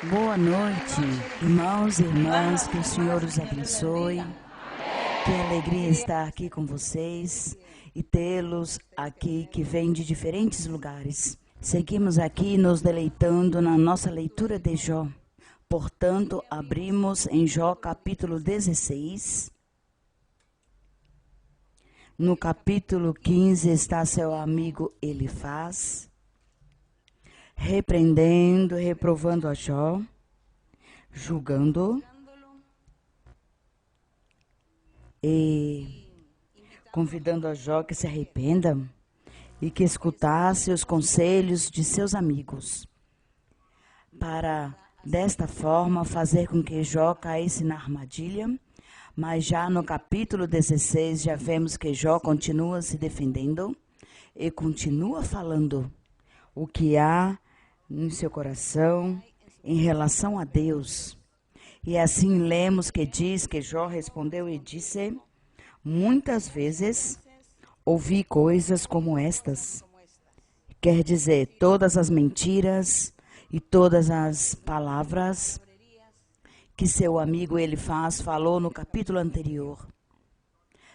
Boa noite, irmãos e irmãs, que o Senhor os abençoe. Que alegria estar aqui com vocês e tê-los aqui que vêm de diferentes lugares. Seguimos aqui nos deleitando na nossa leitura de Jó. Portanto, abrimos em Jó capítulo 16. No capítulo 15 está seu amigo Elifaz, repreendendo, reprovando a Jó, julgando e convidando a Jó que se arrependa e que escutasse os conselhos de seus amigos, para desta forma fazer com que Jó caísse na armadilha. Mas já no capítulo 16 já vemos que Jó continua se defendendo e continua falando o que há no seu coração em relação a Deus. E assim lemos que diz que Jó respondeu e disse: muitas vezes ouvi coisas como estas. Quer dizer, todas as mentiras e todas as palavras que seu amigo Elifaz falou no capítulo anterior.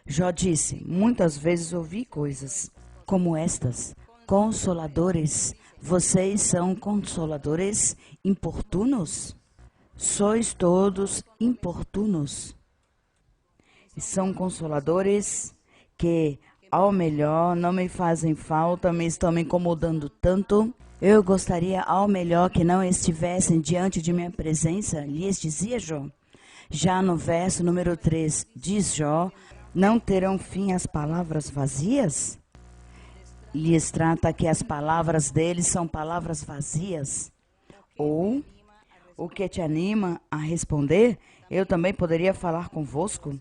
Jó disse: muitas vezes ouvi coisas como estas. Consoladores, vocês são consoladores importunos? Sois todos importunos. E são consoladores que, ao melhor, não me fazem falta, me estão me incomodando tanto. Eu gostaria, ao melhor, que não estivessem diante de minha presença, lhes dizia Jó. Já no verso número 3, diz Jó: não terão fim as palavras vazias? Lhes trata que as palavras deles são palavras vazias. Ou, o que te anima a responder, eu também poderia falar convosco?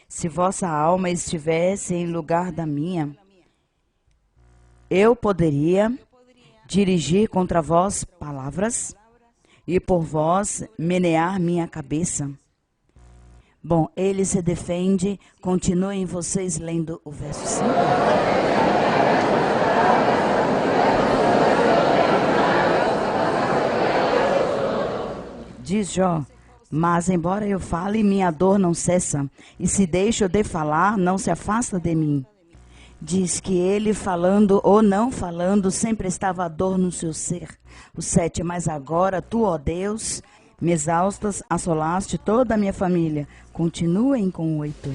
Se vossa alma estivesse em lugar da minha, eu poderia dirigir contra vós palavras e por vós menear minha cabeça. Bom, ele se defende. Continuem vocês lendo o verso 5. Diz Jó: mas embora eu fale, minha dor não cessa, e se deixo de falar, não se afasta de mim. Diz que ele, falando ou não falando, sempre estava a dor no seu ser. O 7, mas agora tu, ó Deus, me exaustas, assolaste toda a minha família. Continuem com o 8.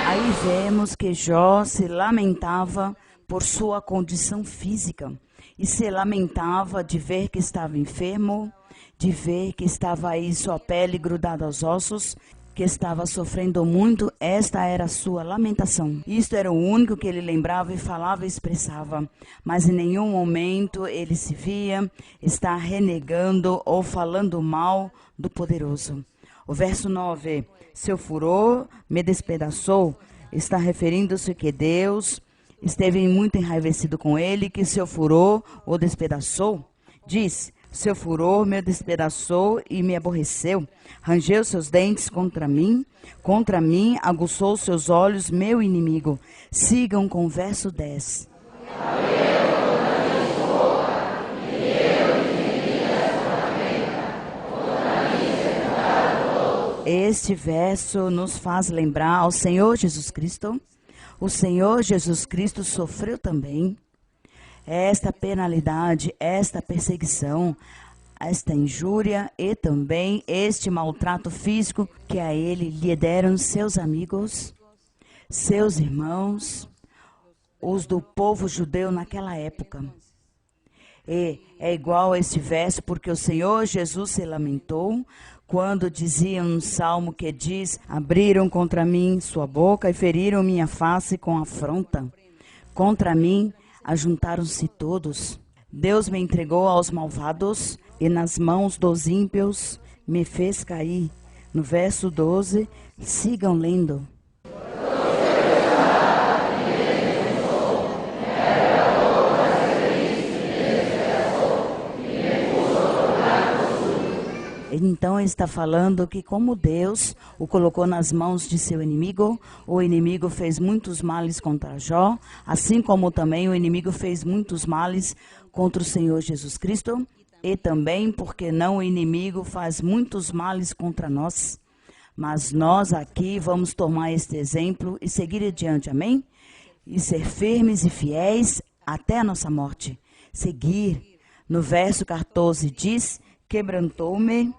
Aí vemos que Jó se lamentava por sua condição física e se lamentava de ver que estava enfermo, de ver que estava aí sua pele grudada aos ossos, que estava sofrendo muito. Esta era a sua lamentação. Isto era o único que ele lembrava e falava e expressava. Mas em nenhum momento ele se via estar renegando ou falando mal do poderoso. O verso 9, seu furor me despedaçou, está referindo-se que Deus esteve muito enraivecido com ele, que seu furor o despedaçou. Diz: seu furor me despedaçou e me aborreceu. Rangeu seus dentes contra mim aguçou seus olhos, meu inimigo. Sigam com o verso 10. Este verso nos faz lembrar ao Senhor Jesus Cristo. O Senhor Jesus Cristo sofreu também esta penalidade, esta perseguição, esta injúria e também este maltrato físico que a ele lhe deram seus amigos, seus irmãos, os do povo judeu naquela época. E é igual a este verso, porque o Senhor Jesus se lamentou quando dizia um salmo que diz: abriram contra mim sua boca e feriram minha face com afronta. Contra mim ajuntaram-se todos. Deus me entregou aos malvados e nas mãos dos ímpios me fez cair. No verso 12, sigam lendo. Ele então está falando que como Deus o colocou nas mãos de seu inimigo, o inimigo fez muitos males contra Jó, assim como também o inimigo fez muitos males contra o Senhor Jesus Cristo, e também, porque não, o inimigo faz muitos males contra nós. Mas nós aqui vamos tomar este exemplo e seguir adiante, amém? E ser firmes e fiéis até a nossa morte. Seguir. No verso 14 diz: quebrantou-me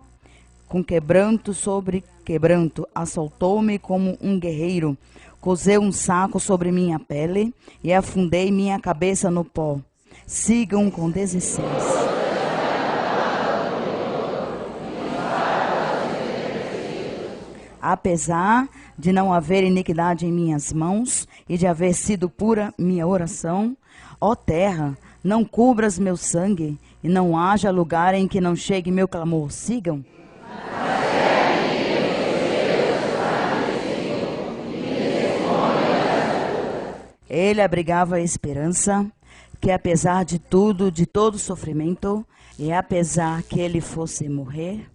com quebranto sobre quebranto, assaltou-me como um guerreiro, cozeu um saco sobre minha pele e afundei minha cabeça no pó. Sigam com 16. Apesar de não haver iniquidade em minhas mãos e de haver sido pura minha oração, ó terra, não cubras meu sangue e não haja lugar em que não chegue meu clamor. Sigam. Ele abrigava a esperança que, apesar de tudo, de todo sofrimento, e apesar que ele fosse morrer,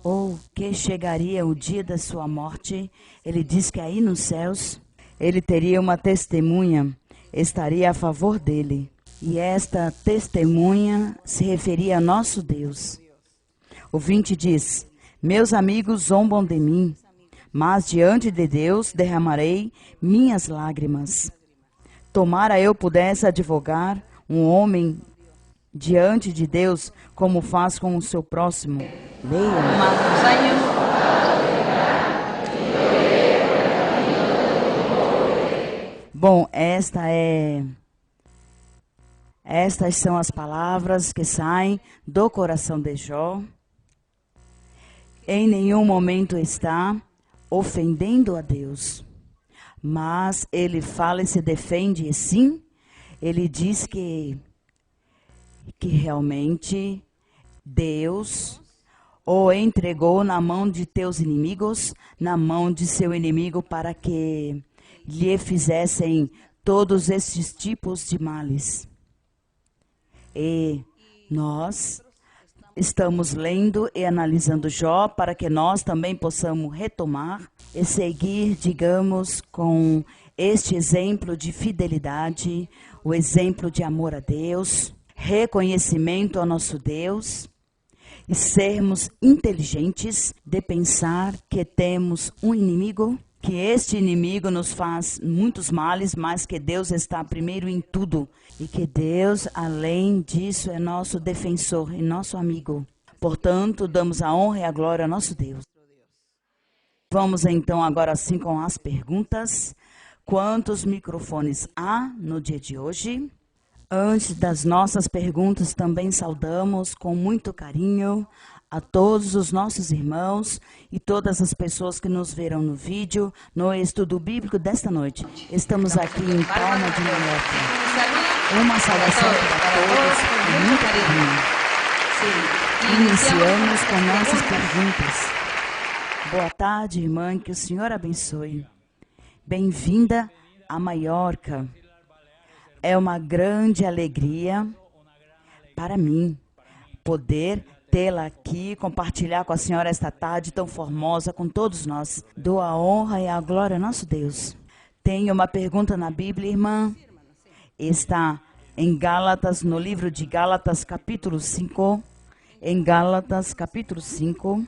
ou que chegaria o dia da sua morte, ele diz que aí nos céus ele teria uma testemunha, estaria a favor dele. E esta testemunha se referia a nosso Deus. O 20 diz: meus amigos zombam de mim, mas diante de Deus derramarei minhas lágrimas. Tomara eu pudesse advogar um homem diante de Deus como faz com o seu próximo. Leiam. Bom, estas são as palavras que saem do coração de Jó. Em nenhum momento está ofendendo a Deus, mas ele fala e se defende, e sim, ele diz que realmente Deus o entregou na mão de teus inimigos, na mão de seu inimigo, para que lhe fizessem todos esses tipos de males. E nós estamos lendo e analisando Jó para que nós também possamos retomar e seguir, digamos, com este exemplo de fidelidade, o exemplo de amor a Deus, reconhecimento ao nosso Deus, e sermos inteligentes de pensar que temos um inimigo, que este inimigo nos faz muitos males, mas que Deus está primeiro em tudo, e que Deus, além disso, é nosso defensor e nosso amigo. Portanto, damos a honra e a glória ao nosso Deus. Vamos então agora sim com as perguntas. Quantos microfones há no dia de hoje? Antes das nossas perguntas, também saudamos com muito carinho a todos os nossos irmãos e todas as pessoas que nos verão no vídeo, no estudo bíblico desta noite. Estamos aqui em Palma de Mallorca. Uma saudação para todos com muito carinho. Iniciamos com nossas perguntas. Boa tarde, irmã, que o Senhor abençoe. Bem-vinda a Maiorca. É uma grande alegria para mim poder tê-la aqui, compartilhar com a senhora esta tarde tão formosa com todos nós. Dou a honra e a glória ao nosso Deus. Tenho uma pergunta na Bíblia, irmã. Está em Gálatas, no livro de Gálatas, capítulo 5. Em Gálatas, capítulo 5.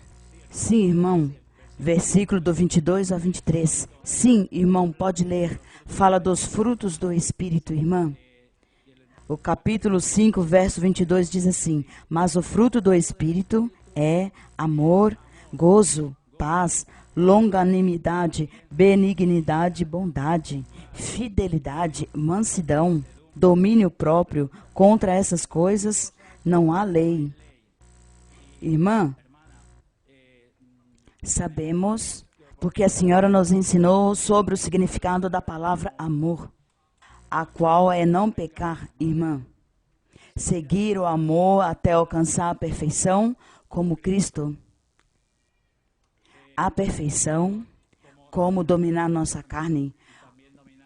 Sim, irmão. Versículo do 22 ao 23. Sim, irmão, pode ler. Fala dos frutos do Espírito, irmã. O capítulo 5, verso 22 diz assim: mas o fruto do Espírito é amor, gozo, paz, longanimidade, benignidade, bondade, fidelidade, mansidão, domínio próprio. Contra essas coisas não há lei. Irmã, sabemos, porque a senhora nos ensinou sobre o significado da palavra amor, a qual é não pecar, irmã. Seguir o amor até alcançar a perfeição como Cristo. A perfeição, como dominar nossa carne,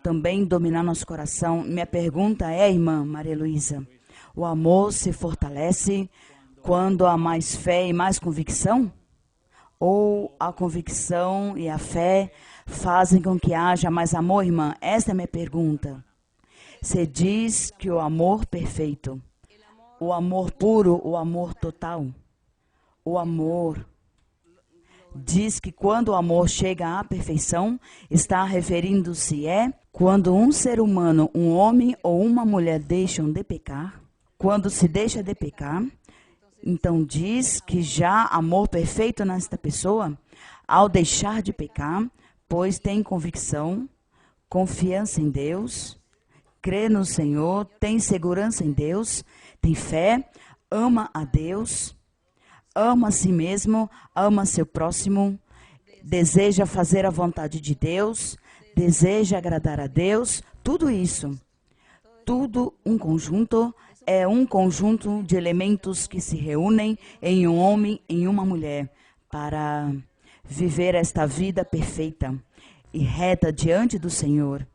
também dominar nosso coração. Minha pergunta é, irmã Maria Luísa, o amor se fortalece quando há mais fé e mais convicção? Ou a convicção e a fé fazem com que haja mais amor, irmã? Esta é a minha pergunta. Você diz que o amor perfeito, o amor puro, o amor total, o amor diz que quando o amor chega à perfeição, está referindo-se quando um ser humano, um homem ou uma mulher deixam de pecar. Quando se deixa de pecar, então diz que já há amor perfeito nesta pessoa, ao deixar de pecar, pois tem convicção, confiança em Deus, crê no Senhor, tem segurança em Deus, tem fé, ama a Deus, ama a si mesmo, ama seu próximo, deseja fazer a vontade de Deus, deseja agradar a Deus, tudo isso, tudo um conjunto, é um conjunto de elementos que se reúnem em um homem, em uma mulher, para viver esta vida perfeita e reta diante do Senhor.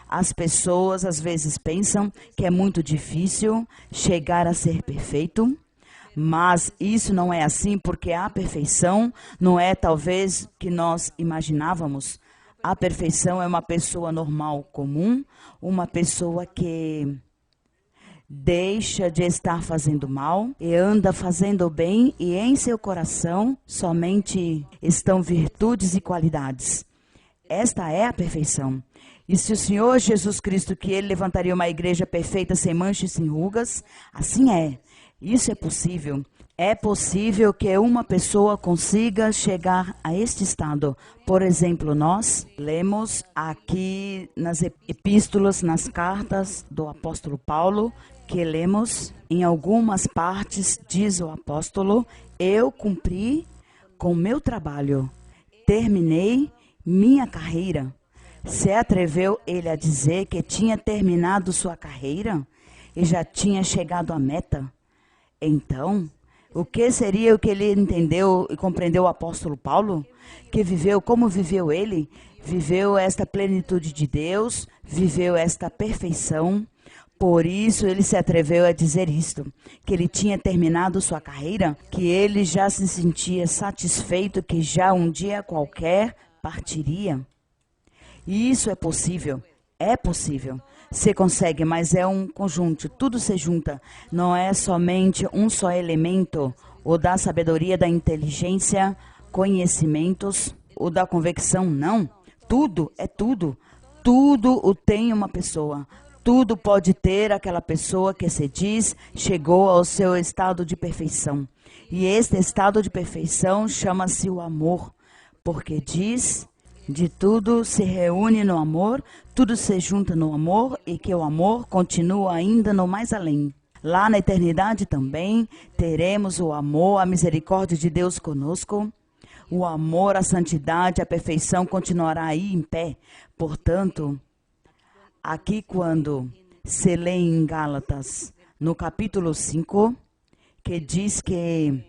As pessoas às vezes pensam que é muito difícil chegar a ser perfeito, mas isso não é assim, porque a perfeição não é talvez que nós imaginávamos. A perfeição é uma pessoa normal, comum, uma pessoa que deixa de estar fazendo mal e anda fazendo o bem, e em seu coração somente estão virtudes e qualidades. Esta é a perfeição. E se o Senhor Jesus Cristo, que Ele levantaria uma igreja perfeita, sem mancha e sem rugas, assim é. Isso é possível. É possível que uma pessoa consiga chegar a este estado. Por exemplo, nós lemos aqui nas epístolas, nas cartas do apóstolo Paulo, que lemos em algumas partes, diz o apóstolo: eu cumpri com meu trabalho, terminei minha carreira. Se atreveu ele a dizer que tinha terminado sua carreira e já tinha chegado à meta? Então, o que seria o que ele entendeu e compreendeu o apóstolo Paulo? Que viveu como viveu ele? Viveu esta plenitude de Deus, viveu esta perfeição. Por isso ele se atreveu a dizer isto, que ele tinha terminado sua carreira, que ele já se sentia satisfeito, que já um dia qualquer partiria. E isso é possível, Você consegue, mas é um conjunto, tudo se junta. Não é somente um só elemento, ou da sabedoria, da inteligência, conhecimentos, ou da convicção, não. Tudo é tudo. Tudo o tem uma pessoa. Tudo pode ter aquela pessoa que se diz chegou ao seu estado de perfeição. E este estado de perfeição chama-se o amor, porque diz: de tudo se reúne no amor, tudo se junta no amor, e que o amor continua ainda no mais além. Lá na eternidade também teremos o amor, a misericórdia de Deus conosco. O amor, a santidade, a perfeição continuará aí em pé. Portanto, aqui quando se lê em Gálatas, no capítulo 5, que diz que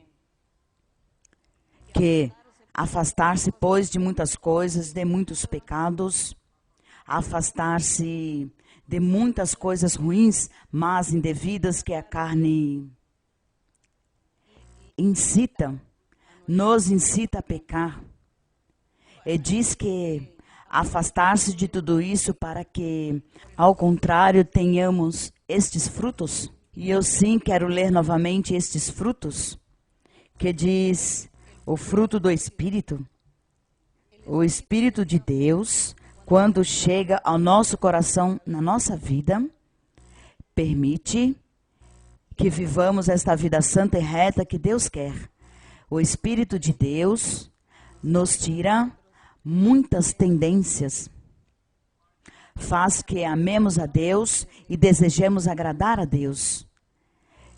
afastar-se, pois, de muitas coisas, de muitos pecados, afastar-se de muitas coisas ruins, mas indevidas, que a carne nos incita a pecar. E diz que afastar-se de tudo isso para que, ao contrário, tenhamos estes frutos. E eu sim quero ler novamente estes frutos, que diz: o fruto do Espírito. O Espírito de Deus, quando chega ao nosso coração, na nossa vida, permite que vivamos esta vida santa e reta que Deus quer. O Espírito de Deus nos tira muitas tendências, faz que amemos a Deus e desejemos agradar a Deus,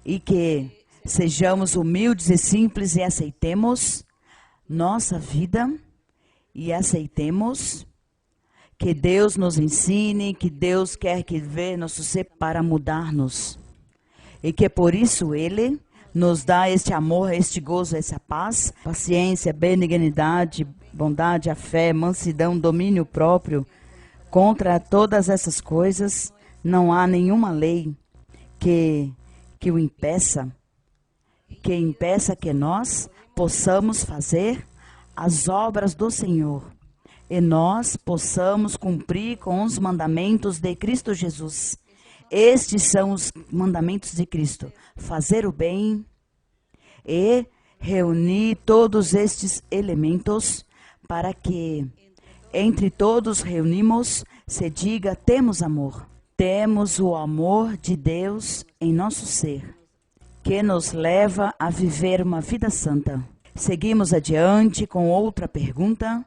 e que sejamos humildes e simples e aceitemos nossa vida e aceitemos que Deus nos ensine, que Deus quer que vê nosso ser para mudar-nos, e que por isso Ele nos dá este amor, este gozo, essa paz, paciência, benignidade, bondade, a fé, mansidão, domínio próprio. Contra todas essas coisas não há nenhuma lei que o impeça. que impeça que nós possamos fazer as obras do Senhor e nós possamos cumprir com os mandamentos de Cristo Jesus. Estes são os mandamentos de Cristo: fazer o bem e reunir todos estes elementos para que entre todos reunimos, se diga, temos amor. Temos o amor de Deus em nosso ser, que nos leva a viver uma vida santa. Seguimos adiante com outra pergunta.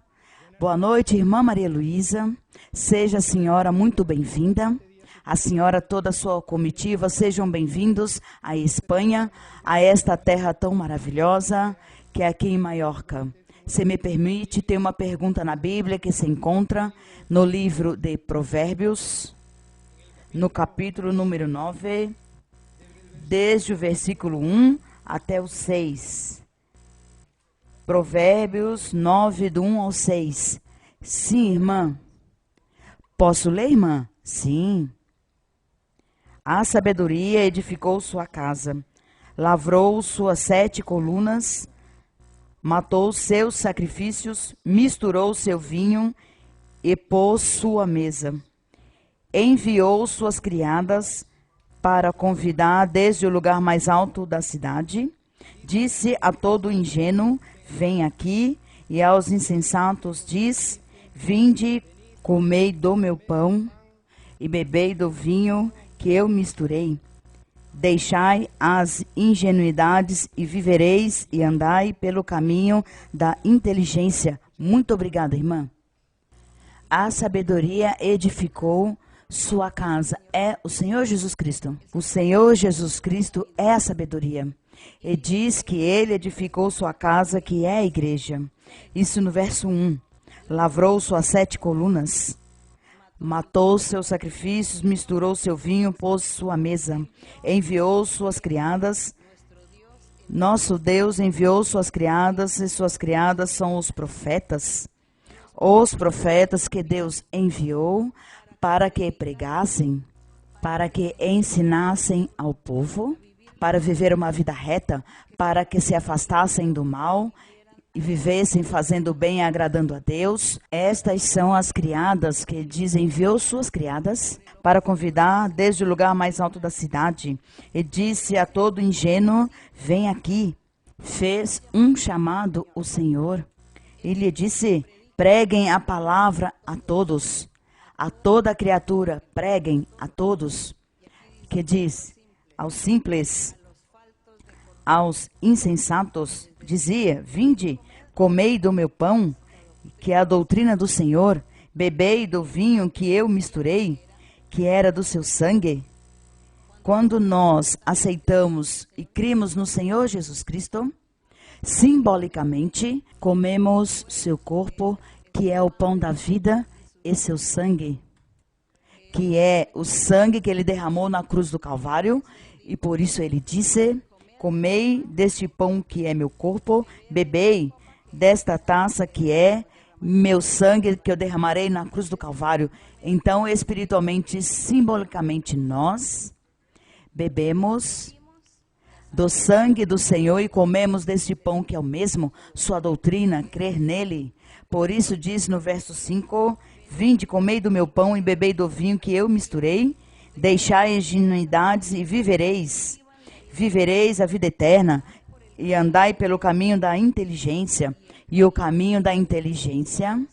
Boa noite, irmã Maria Luísa. Seja a senhora muito bem-vinda. A senhora, toda a sua comitiva, sejam bem-vindos à Espanha, a esta terra tão maravilhosa que é aqui em Maiorca. Se me permite, tem uma pergunta na Bíblia que se encontra no livro de Provérbios, no capítulo número 9, desde o versículo 1 até o 6. Provérbios 9, do 1 ao 6. Sim, irmã. Posso ler, irmã? Sim. A sabedoria edificou sua casa, lavrou suas 7 colunas, matou seus sacrifícios, misturou seu vinho e pôs sua mesa. Enviou suas criadas para convidar desde o lugar mais alto da cidade. Disse a todo ingênuo, vem aqui, e aos insensatos diz, vinde, comei do meu pão e bebei do vinho que eu misturei. Deixai as ingenuidades e vivereis, e andai pelo caminho da inteligência. Muito obrigada, irmã. A sabedoria edificou sua casa. É o Senhor Jesus Cristo. O Senhor Jesus Cristo é a sabedoria. E diz que ele edificou sua casa, que é a igreja. Isso no verso 1. Lavrou suas 7 colunas. Matou seus sacrifícios, misturou seu vinho, pôs sua mesa. Enviou suas criadas. Nosso Deus enviou suas criadas, e suas criadas são os profetas. Os profetas que Deus enviou para que pregassem, para que ensinassem ao povo, para viver uma vida reta, para que se afastassem do mal e vivessem fazendo bem e agradando a Deus. Estas são as criadas que diz, enviou suas criadas para convidar desde o lugar mais alto da cidade. E disse a todo ingênuo, vem aqui. Fez um chamado o Senhor. E lhe disse, preguem a palavra a todos, a toda criatura, preguem a todos. Que diz, aos simples, aos insensatos, dizia, vinde, comei do meu pão, que é a doutrina do Senhor, bebei do vinho que eu misturei, que era do seu sangue. Quando nós aceitamos e cremos no Senhor Jesus Cristo, simbolicamente comemos seu corpo, que é o pão da vida, e seu sangue, que é o sangue que ele derramou na cruz do Calvário, e por isso ele disse, comei deste pão que é meu corpo, bebei desta taça que é meu sangue que eu derramarei na cruz do Calvário. Então, espiritualmente, simbolicamente, nós bebemos do sangue do Senhor e comemos deste pão que é o mesmo, sua doutrina, crer nele. Por isso diz no verso 5, vinde, comei do meu pão e bebei do vinho que eu misturei, deixai ingenuidades e vivereis. Vivereis a vida eterna e andai pelo caminho da inteligência. E o caminho da inteligência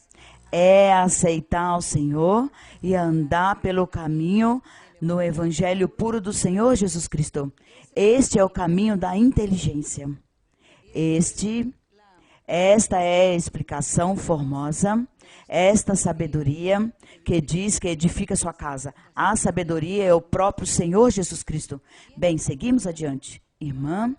é aceitar o Senhor e andar pelo caminho no evangelho puro do Senhor Jesus Cristo. Este é o caminho da inteligência. Esta é a explicação formosa, esta sabedoria que diz que edifica sua casa. A sabedoria é o próprio Senhor Jesus Cristo. Bem, seguimos adiante. Irmã,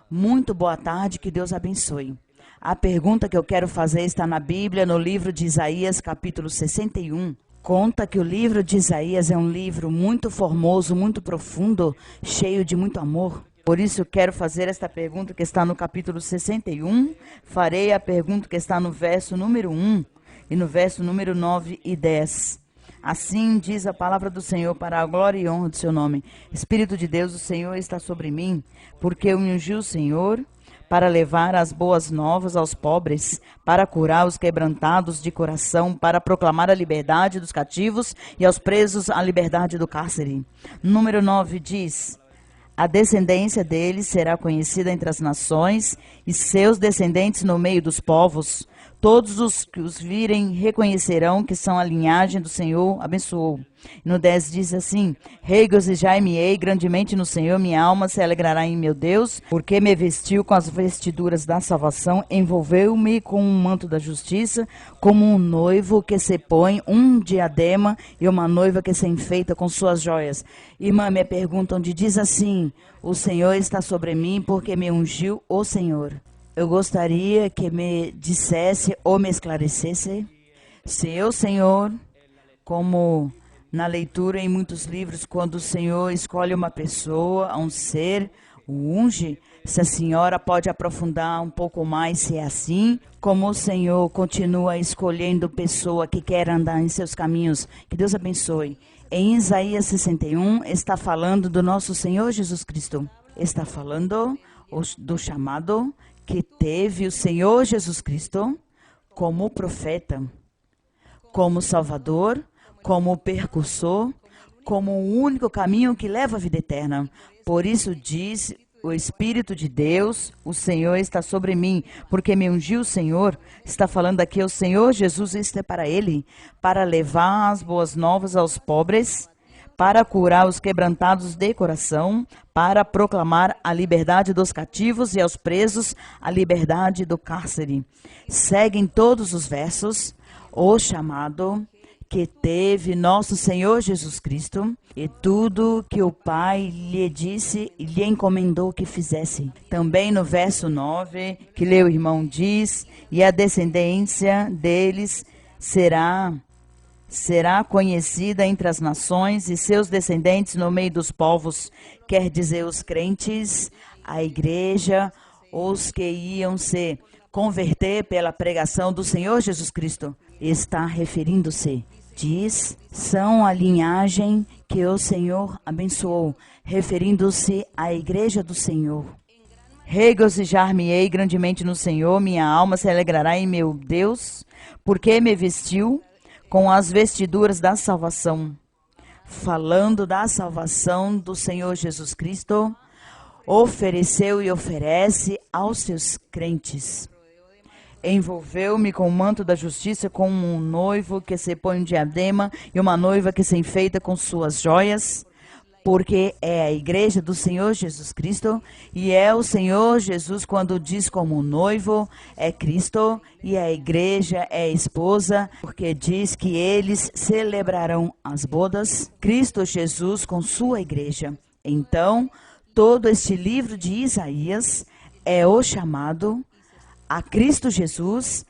muito boa tarde, que Deus abençoe. A pergunta que eu quero fazer está na Bíblia, no livro de Isaías, capítulo 61. Conta que o livro de Isaías é um livro muito formoso, muito profundo, cheio de muito amor. Por isso, eu quero fazer esta pergunta que está no capítulo 61. Farei a pergunta que está no verso número 1 e no verso número 9 e 10. Assim diz a palavra do Senhor, para a glória e honra do seu nome. Espírito de Deus, o Senhor está sobre mim, porque me ungiu o Senhor para levar as boas novas aos pobres, para curar os quebrantados de coração, para proclamar a liberdade dos cativos e aos presos a liberdade do cárcere. Número 9 diz: a descendência deles será conhecida entre as nações e seus descendentes no meio dos povos. Todos os que os virem reconhecerão que são a linhagem do Senhor, abençoou. No 10 diz assim: regozijai-me-ei grandemente no Senhor, minha alma se alegrará em meu Deus, porque me vestiu com as vestiduras da salvação, envolveu-me com um manto da justiça, como um noivo que se põe um diadema e uma noiva que se enfeita com suas joias. Irmã, me pergunta onde diz assim: o Senhor está sobre mim, porque me ungiu o Senhor. Eu gostaria que me dissesse ou me esclarecesse se o Senhor, como na leitura em muitos livros, quando o Senhor escolhe uma pessoa, um ser, o unge, se a senhora pode aprofundar um pouco mais se é assim, como o Senhor continua escolhendo pessoa que quer andar em seus caminhos. Que Deus abençoe. Em Isaías 61 está falando do nosso Senhor Jesus Cristo. Está falando do chamado que teve o Senhor Jesus Cristo como profeta, como salvador, como percursor, como o único caminho que leva à vida eterna. Por isso diz o Espírito de Deus, o Senhor está sobre mim, porque me ungiu o Senhor. Está falando aqui o Senhor Jesus, isto é para ele, para levar as boas novas aos pobres, para curar os quebrantados de coração, para proclamar a liberdade dos cativos e aos presos a liberdade do cárcere. Seguem todos os versos o chamado que teve nosso Senhor Jesus Cristo e tudo que o Pai lhe disse e lhe encomendou que fizesse. Também no verso 9, que leu o irmão, diz: e a descendência deles será conhecida entre as nações e seus descendentes no meio dos povos, quer dizer, os crentes, a igreja, os que iam se converter pela pregação do Senhor Jesus Cristo. Está referindo-se, diz, são a linhagem que o Senhor abençoou, referindo-se à igreja do Senhor. Regozijar-me-ei grandemente no Senhor, minha alma se alegrará em meu Deus, porque me vestiu com as vestiduras da salvação. Falando da salvação do Senhor Jesus Cristo, ofereceu e oferece aos seus crentes. Envolveu-me com o manto da justiça, como um noivo que se põe um diadema e uma noiva que se enfeita com suas joias, porque é a igreja do Senhor Jesus Cristo, e é o Senhor Jesus quando diz como noivo, é Cristo, e a igreja é a esposa, porque diz que eles celebrarão as bodas, Cristo Jesus com sua igreja. Então, todo este livro de Isaías é o chamado a Cristo Jesus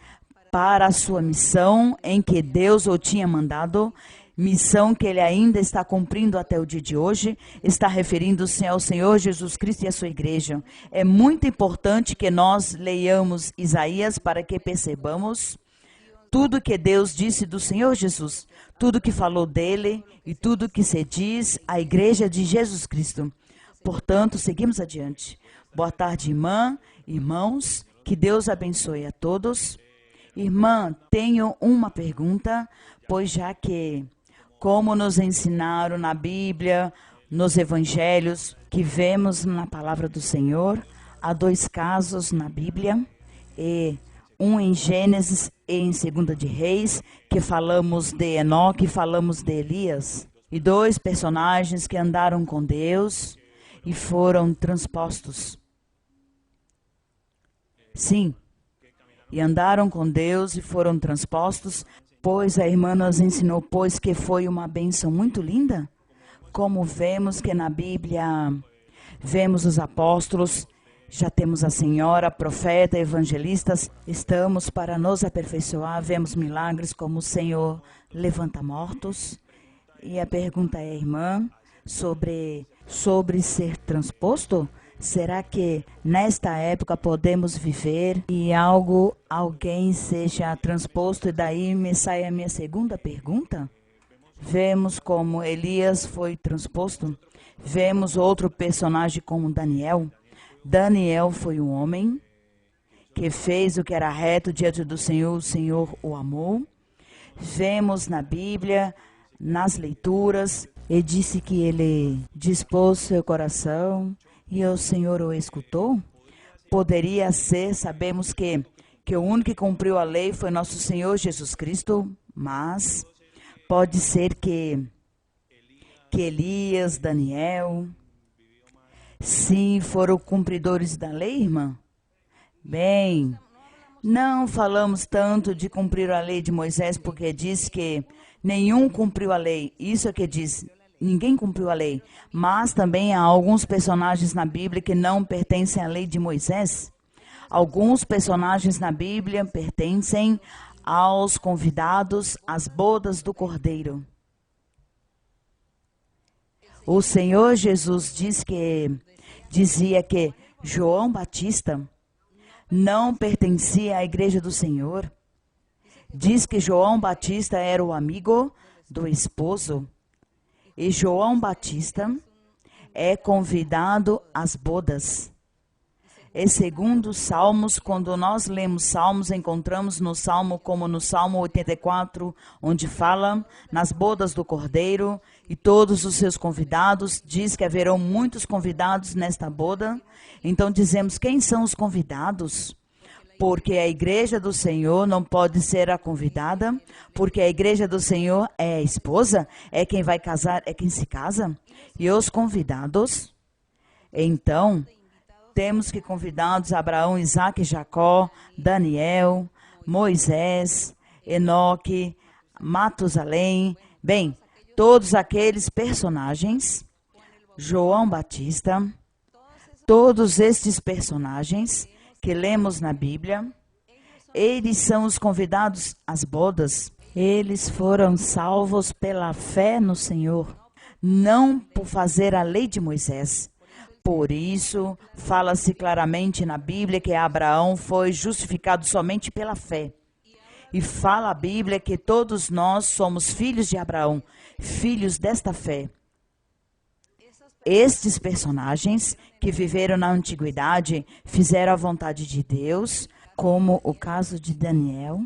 para a sua missão em que Deus o tinha mandado, missão que ele ainda está cumprindo até o dia de hoje, está referindo-se ao Senhor Jesus Cristo e à sua igreja. É muito importante que nós leiamos Isaías para que percebamos tudo que Deus disse do Senhor Jesus, tudo que falou dele e tudo que se diz à igreja de Jesus Cristo. Portanto, seguimos adiante. Boa tarde, irmã, irmãos, que Deus abençoe a todos. Irmã, tenho uma pergunta, pois já que, como nos ensinaram na Bíblia, nos evangelhos, que vemos na palavra do Senhor, há 2 casos na Bíblia, e um em Gênesis e em 2 de Reis, que falamos de Enoque e falamos de Elias, e 2 personagens que andaram com Deus e foram transpostos. Sim, e andaram com Deus e foram transpostos, pois a irmã nos ensinou, pois que foi uma bênção muito linda. Como vemos que na Bíblia, vemos os apóstolos, já temos a senhora, profeta, evangelistas, estamos para nos aperfeiçoar, vemos milagres como o Senhor levanta mortos. E a pergunta é, irmã, sobre ser transposto? Será que nesta época podemos viver e alguém seja transposto? E daí me sai a minha segunda pergunta. Vemos como Elias foi transposto. Vemos outro personagem como Daniel. Daniel foi um homem que fez o que era reto diante do Senhor. O Senhor o amou. Vemos na Bíblia, nas leituras, e disse que ele dispôs seu coração e o Senhor o escutou. Poderia ser, sabemos que o único que cumpriu a lei foi nosso Senhor Jesus Cristo, mas pode ser que Elias, Daniel, sim, foram cumpridores da lei, irmã? Bem, não falamos tanto de cumprir a lei de Moisés, porque diz que nenhum cumpriu a lei. Isso é que diz, ninguém cumpriu a lei. Mas também há alguns personagens na Bíblia que não pertencem à lei de Moisés. Alguns personagens na Bíblia pertencem aos convidados às bodas do Cordeiro. O Senhor Jesus dizia que João Batista não pertencia à igreja do Senhor. Diz que João Batista era o amigo do esposo. E João Batista é convidado às bodas. E segundo Salmos, quando nós lemos Salmos, encontramos no Salmo, como no Salmo 84, onde fala nas bodas do Cordeiro e todos os seus convidados. Diz que haverão muitos convidados nesta boda. Então dizemos, quem são os convidados? Porque a igreja do Senhor não pode ser a convidada, porque a igreja do Senhor é a esposa, é quem vai casar, é quem se casa. E os convidados, então, temos que convidados Abraão, Isaac, Jacó, Daniel, Moisés, Enoque, Matusalém, bem, todos aqueles personagens, João Batista, todos estes personagens que lemos na Bíblia, eles são os convidados às bodas. Eles foram salvos pela fé no Senhor, não por fazer a lei de Moisés. Por isso, fala-se claramente na Bíblia que Abraão foi justificado somente pela fé. E fala a Bíblia que todos nós somos filhos de Abraão, filhos desta fé. Estes personagens que viveram na antiguidade fizeram a vontade de Deus, como o caso de Daniel.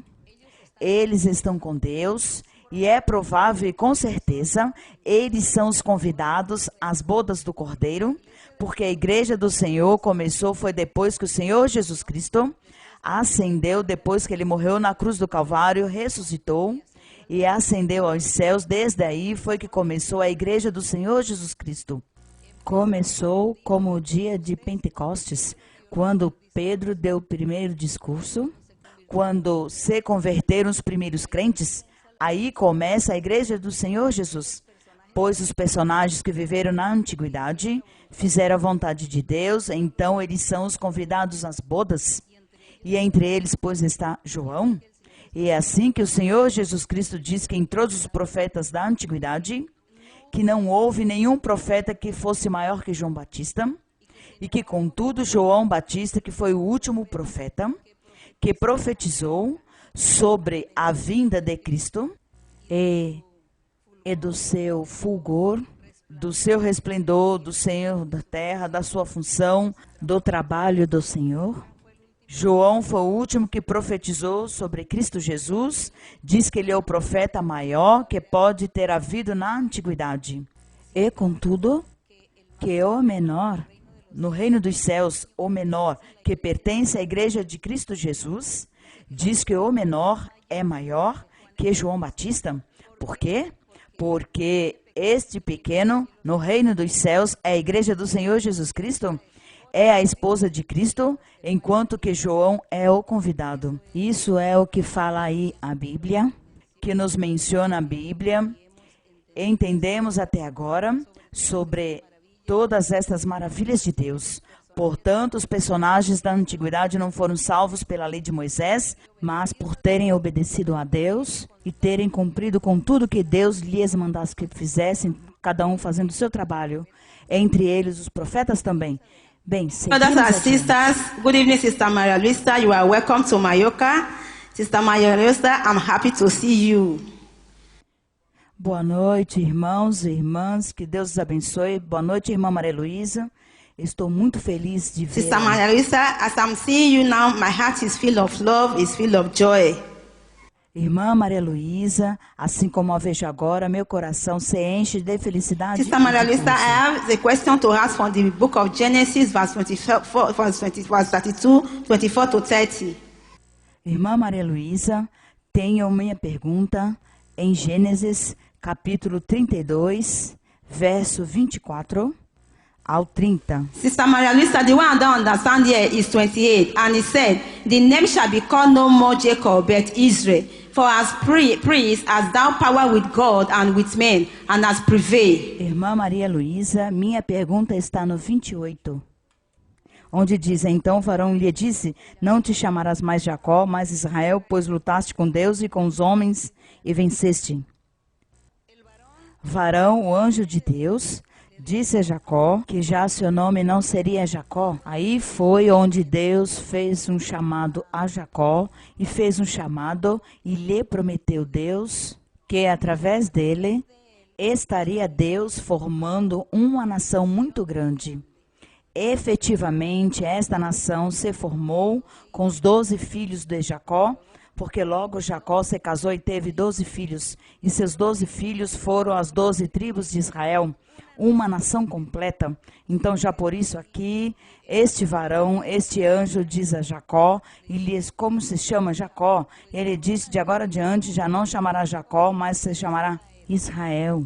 Eles estão com Deus e é provável e com certeza eles são os convidados às bodas do Cordeiro, porque a igreja do Senhor foi depois que o Senhor Jesus Cristo ascendeu, depois que ele morreu na cruz do Calvário, ressuscitou e ascendeu aos céus. Desde aí foi que começou a igreja do Senhor Jesus Cristo. Começou como o dia de Pentecostes, quando Pedro deu o primeiro discurso, quando se converteram os primeiros crentes. Aí começa a igreja do Senhor Jesus, pois os personagens que viveram na antiguidade fizeram a vontade de Deus, então eles são os convidados às bodas. E entre eles, pois, está João. E é assim que o Senhor Jesus Cristo diz que em todos os profetas da antiguidade, que não houve nenhum profeta que fosse maior que João Batista, e que, contudo, João Batista, que foi o último profeta, que profetizou sobre a vinda de Cristo e do seu fulgor, do seu resplendor, do Senhor da terra, da sua função, do trabalho do Senhor. João foi o último que profetizou sobre Cristo Jesus, diz que ele é o profeta maior que pode ter havido na antiguidade. E, contudo, que o menor, no reino dos céus, o menor que pertence à igreja de Cristo Jesus, diz que o menor é maior que João Batista. Por quê? Porque este pequeno, no reino dos céus, é a igreja do Senhor Jesus Cristo, é a esposa de Cristo, enquanto que João é o convidado. Isso é o que fala aí a Bíblia, que nos menciona a Bíblia. Entendemos até agora sobre todas estas maravilhas de Deus. Portanto, os personagens da antiguidade não foram salvos pela lei de Moisés, mas por terem obedecido a Deus e terem cumprido com tudo que Deus lhes mandasse que fizessem, cada um fazendo o seu trabalho, entre eles os profetas também. Bem, brothers and sisters, good evening, Sister Maria Luisa. You are welcome to Mayoka. Sister Maria Luisa, I'm happy to see you. Boa noite, irmãos e irmãs, que Deus os abençoe. Boa noite, irmã Maria Luísa. Estou muito feliz de ver. Sister Maria Luisa, as I'm seeing you now, my heart is filled of love, is filled of joy. Irmã Maria Luísa, assim como a vejo agora, meu coração se enche de felicidade. Sister Maria Luisa, I have a question to ask from the book of Genesis, verse 32, 24 to 30. Irmã Maria Luísa, tenho minha pergunta em Gênesis, capítulo 32, verso 24 ao 30. Sister Maria Luisa, the one I don't understand here is 28. And he said, the name shall be called no more Jacob, but Israel. For as priest hast thou power with God and with men, and hast prevailed. Irmã Maria Luísa, minha pergunta está no 28. Onde diz, então o varão lhe disse, não te chamarás mais Jacó, mas Israel, pois lutaste com Deus e com os homens e venceste. Varão, o anjo de Deus, disse a Jacó que já seu nome não seria Jacó. Aí foi onde Deus fez um chamado a Jacó e fez um chamado e lhe prometeu Deus que através dele estaria Deus formando uma nação muito grande. Efetivamente, esta nação se formou com os 12 filhos de Jacó, porque logo Jacó se casou e teve 12 filhos, e seus 12 filhos foram as 12 tribos de Israel, uma nação completa. Então, já por isso aqui, este varão, este anjo diz a Jacó, e lhes, como se chama Jacó? Ele disse, de agora adiante, já não chamará Jacó, mas se chamará Israel.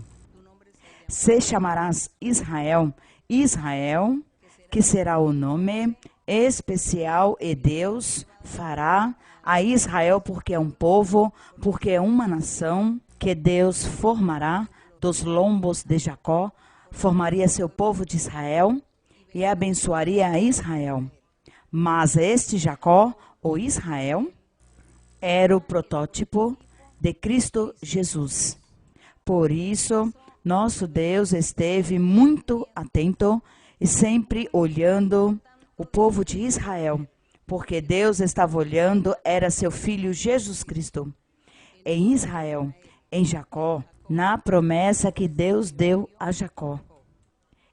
Se chamarás Israel, Israel, que será o nome especial, e Deus fará a Israel, porque é um povo, porque é uma nação, que Deus formará dos lombos de Jacó, formaria seu povo de Israel e abençoaria a Israel. Mas este Jacó, ou Israel, era o protótipo de Cristo Jesus. Por isso, nosso Deus esteve muito atento e sempre olhando o povo de Israel, porque Deus estava olhando, era seu filho Jesus Cristo. Em Israel, em Jacó, na promessa que Deus deu a Jacó.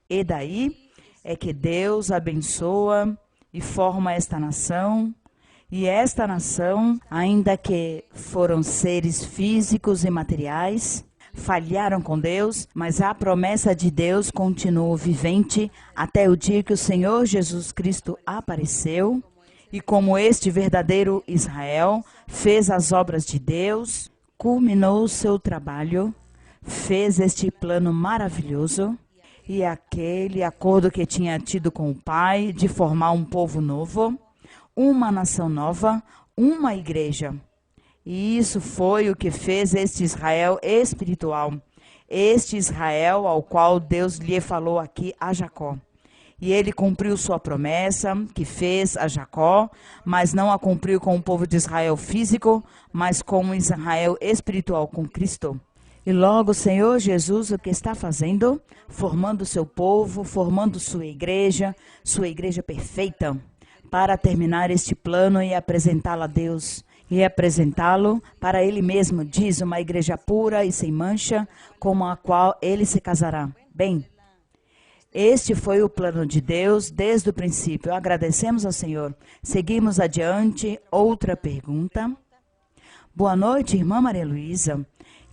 E daí é que Deus abençoa e forma esta nação. E esta nação, ainda que foram seres físicos e materiais, falharam com Deus, mas a promessa de Deus continuou vivente até o dia que o Senhor Jesus Cristo apareceu. E como este verdadeiro Israel fez as obras de Deus, culminou seu trabalho, fez este plano maravilhoso e aquele acordo que tinha tido com o Pai de formar um povo novo, uma nação nova, uma igreja. E isso foi o que fez este Israel espiritual, este Israel ao qual Deus lhe falou aqui a Jacó. E ele cumpriu sua promessa, que fez a Jacó, mas não a cumpriu com o povo de Israel físico, mas com o Israel espiritual, com Cristo. E logo o Senhor Jesus o que está fazendo? Formando seu povo, formando sua igreja perfeita, para terminar este plano e apresentá-lo a Deus. E apresentá-lo para ele mesmo, diz, uma igreja pura e sem mancha, com a qual ele se casará. Bem, este foi o plano de Deus desde o princípio. Agradecemos ao Senhor. Seguimos adiante. Outra pergunta. Boa noite, irmã Maria Luísa.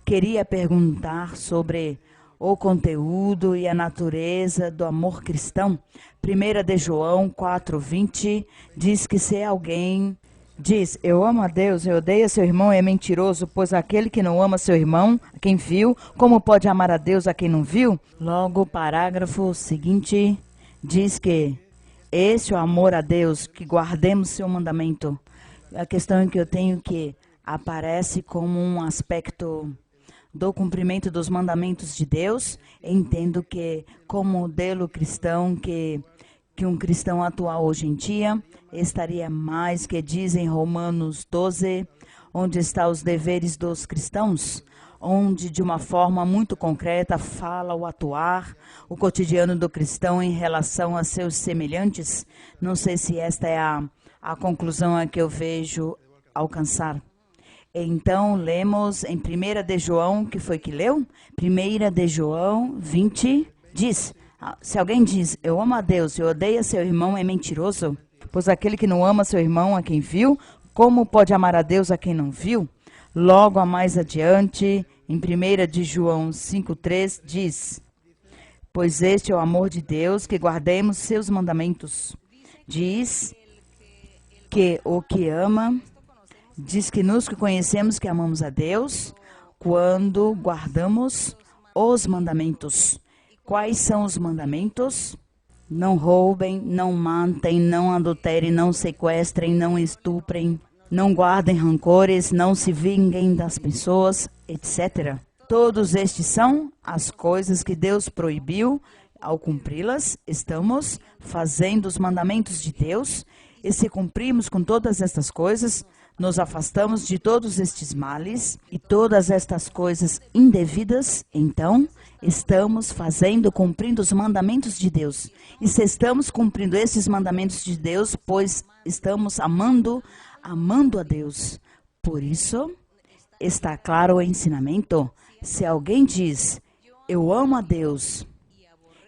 Queria perguntar sobre o conteúdo e a natureza do amor cristão. 1 de João 4:20 diz que se alguém diz, eu amo a Deus, eu odeio seu irmão, é mentiroso, pois aquele que não ama seu irmão, a quem viu, como pode amar a Deus a quem não viu? Logo, o parágrafo seguinte diz que este é o amor a Deus, que guardemos seu mandamento. A questão é que eu tenho que aparece como um aspecto do cumprimento dos mandamentos de Deus. Entendo que como modelo cristão que um cristão atual hoje em dia estaria mais que diz em Romanos 12, onde estão os deveres dos cristãos, onde de uma forma muito concreta fala o atuar, o cotidiano do cristão em relação a seus semelhantes. Não sei se esta é a conclusão a que eu vejo alcançar. Então, lemos em 1 de João, que foi que leu? 1 de João 20, diz, se alguém diz, eu amo a Deus e odeia seu irmão, é mentiroso. Pois aquele que não ama seu irmão a quem viu, como pode amar a Deus a quem não viu? Logo a mais adiante, em 1 de João 5,3, diz, pois este é o amor de Deus, que guardemos seus mandamentos. Diz que o que ama, diz que nos conhecemos que amamos a Deus, quando guardamos os mandamentos. Quais são os mandamentos? Não roubem, não matem, não adulterem, não sequestrem, não estuprem, não guardem rancores, não se vinguem das pessoas, etc. Todos estes são as coisas que Deus proibiu. Ao cumpri-las, estamos fazendo os mandamentos de Deus, e se cumprimos com todas estas coisas, nos afastamos de todos estes males e todas estas coisas indevidas, então estamos cumprindo os mandamentos de Deus. E se estamos cumprindo esses mandamentos de Deus, pois estamos amando a Deus. Por isso, está claro o ensinamento. Se alguém diz, eu amo a Deus,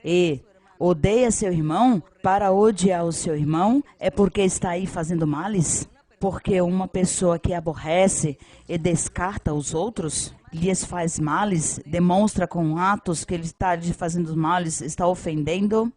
e odeia seu irmão, para odiar o seu irmão, é porque está aí fazendo males? Porque uma pessoa que aborrece e descarta os outros, lhes faz males, demonstra com atos que ele está lhe fazendo males, está ofendendo,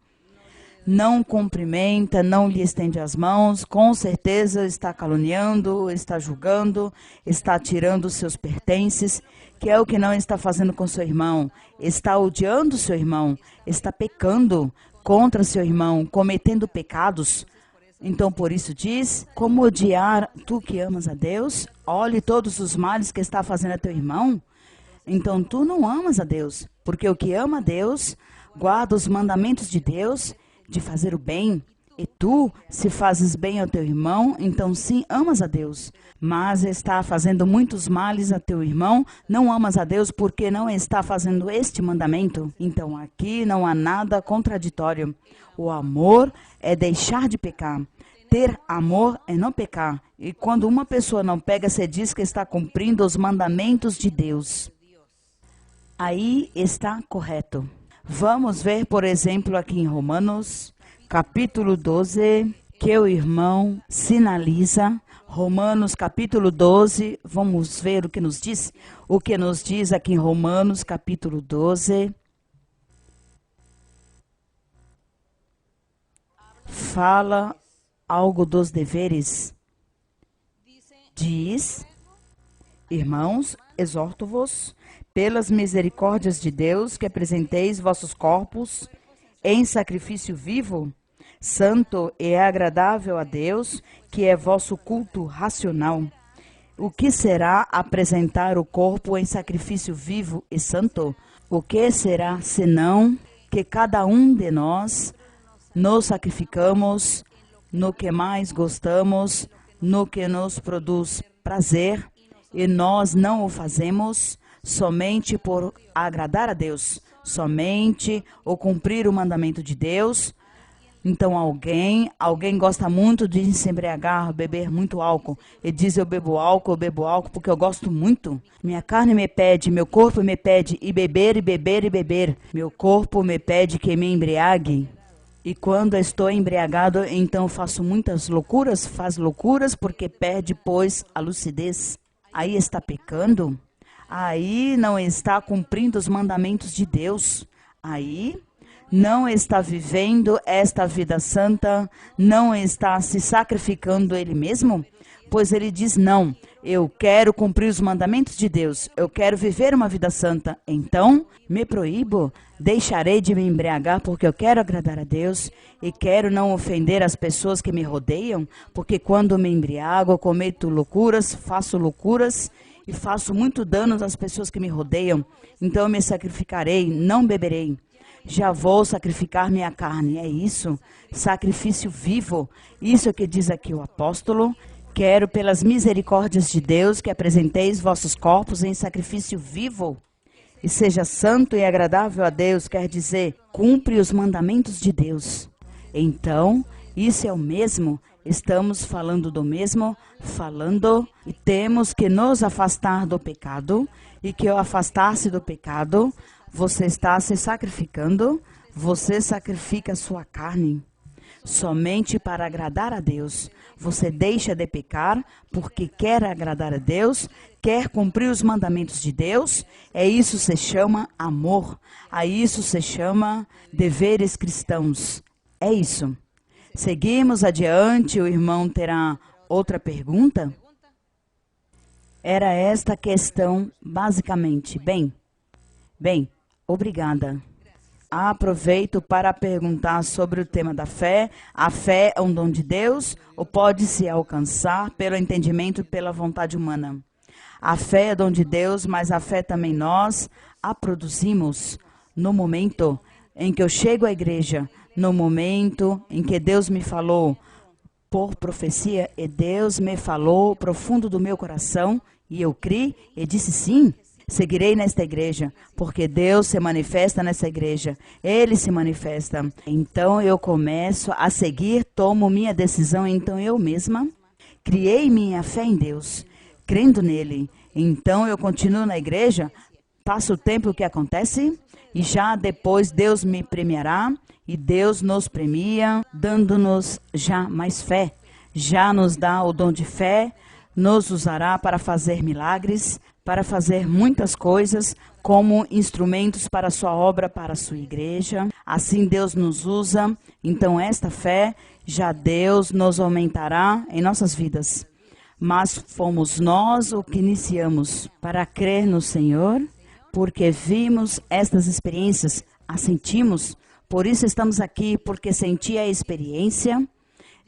não cumprimenta, não lhe estende as mãos, com certeza está caluniando, está julgando, está tirando os seus pertences, que é o que não está fazendo com seu irmão, está odiando seu irmão, está pecando contra seu irmão, cometendo pecados. Então, por isso diz, como odiar tu que amas a Deus? Olhe todos os males que está fazendo a teu irmão. Então, tu não amas a Deus, porque o que ama a Deus, guarda os mandamentos de Deus, de fazer o bem. E tu, se fazes bem ao teu irmão, então sim, amas a Deus. Mas está fazendo muitos males a teu irmão, não amas a Deus porque não está fazendo este mandamento. Então, aqui não há nada contraditório. O amor é deixar de pecar. Ter amor é não pecar. E quando uma pessoa não peca, se diz que está cumprindo os mandamentos de Deus. Aí está correto. Vamos ver, por exemplo, aqui em Romanos, capítulo 12, que o irmão sinaliza. Romanos, capítulo 12, vamos ver o que nos diz. O que nos diz aqui em Romanos, capítulo 12. Fala algo dos deveres. Diz, irmãos, exorto-vos, pelas misericórdias de Deus, que apresenteis vossos corpos em sacrifício vivo, santo e agradável a Deus, que é vosso culto racional. O que será apresentar o corpo em sacrifício vivo e santo? O que será, senão que cada um de nós nos sacrificamos no que mais gostamos, no que nos produz prazer, e nós não o fazemos somente por agradar a Deus, somente ou cumprir o mandamento de Deus. Então alguém gosta muito de se embriagar, beber muito álcool, e diz eu bebo álcool porque eu gosto muito. Minha carne me pede, meu corpo me pede, e beber, e beber, e beber. Meu corpo me pede que me embriague. E quando estou embriagado, então faço muitas loucuras, faz loucuras porque perde, pois, a lucidez. Aí está pecando, aí não está cumprindo os mandamentos de Deus, aí não está vivendo esta vida santa, não está se sacrificando ele mesmo, pois ele diz não, eu quero cumprir os mandamentos de Deus, eu quero viver uma vida santa, então me proíbo, deixarei de me embriagar porque eu quero agradar a Deus e quero não ofender as pessoas que me rodeiam, porque quando me embriago, eu cometo loucuras, faço loucuras e faço muito dano às pessoas que me rodeiam, então eu me sacrificarei, não beberei. Já vou sacrificar minha carne, é isso, sacrifício vivo, isso que diz aqui o apóstolo. Quero, pelas misericórdias de Deus, que apresenteis vossos corpos em sacrifício vivo e seja santo e agradável a Deus, quer dizer, cumpre os mandamentos de Deus. Então, isso é o mesmo, Estamos falando do mesmo? Falando, e temos que nos afastar do pecado, e que ao afastar-se do pecado, você está se sacrificando, você sacrifica a sua carne. Somente para agradar a Deus. Você deixa de pecar porque quer agradar a Deus, quer cumprir os mandamentos de Deus. Isso se chama amor. A isso se chama deveres cristãos. É isso. Seguimos adiante. O irmão terá outra pergunta? Era esta a questão, basicamente. Bem, obrigada. Aproveito para perguntar sobre o tema da fé. A fé é um dom de Deus ou pode se alcançar pelo entendimento e pela vontade humana? A fé é dom de Deus, mas a fé também nós a produzimos no momento em que eu chego à igreja, no momento em que Deus me falou por profecia e Deus me falou profundo do meu coração e eu criei e disse sim. Seguirei nesta igreja, porque Deus se manifesta nessa igreja. Ele se manifesta. Então eu começo a seguir, tomo minha decisão. Então eu mesma criei minha fé em Deus, crendo nele. Então eu continuo na igreja, passa o tempo, o que acontece? E já depois Deus me premiará. E Deus nos premia, dando-nos já mais fé. Já nos dá o dom de fé, nos usará para fazer milagres, para fazer muitas coisas como instrumentos para a sua obra, para a sua igreja. Assim Deus nos usa. Então esta fé, já Deus nos aumentará em nossas vidas. Mas fomos nós o que iniciamos para crer no Senhor, porque vimos estas experiências, as sentimos. Por isso estamos aqui, porque senti a experiência.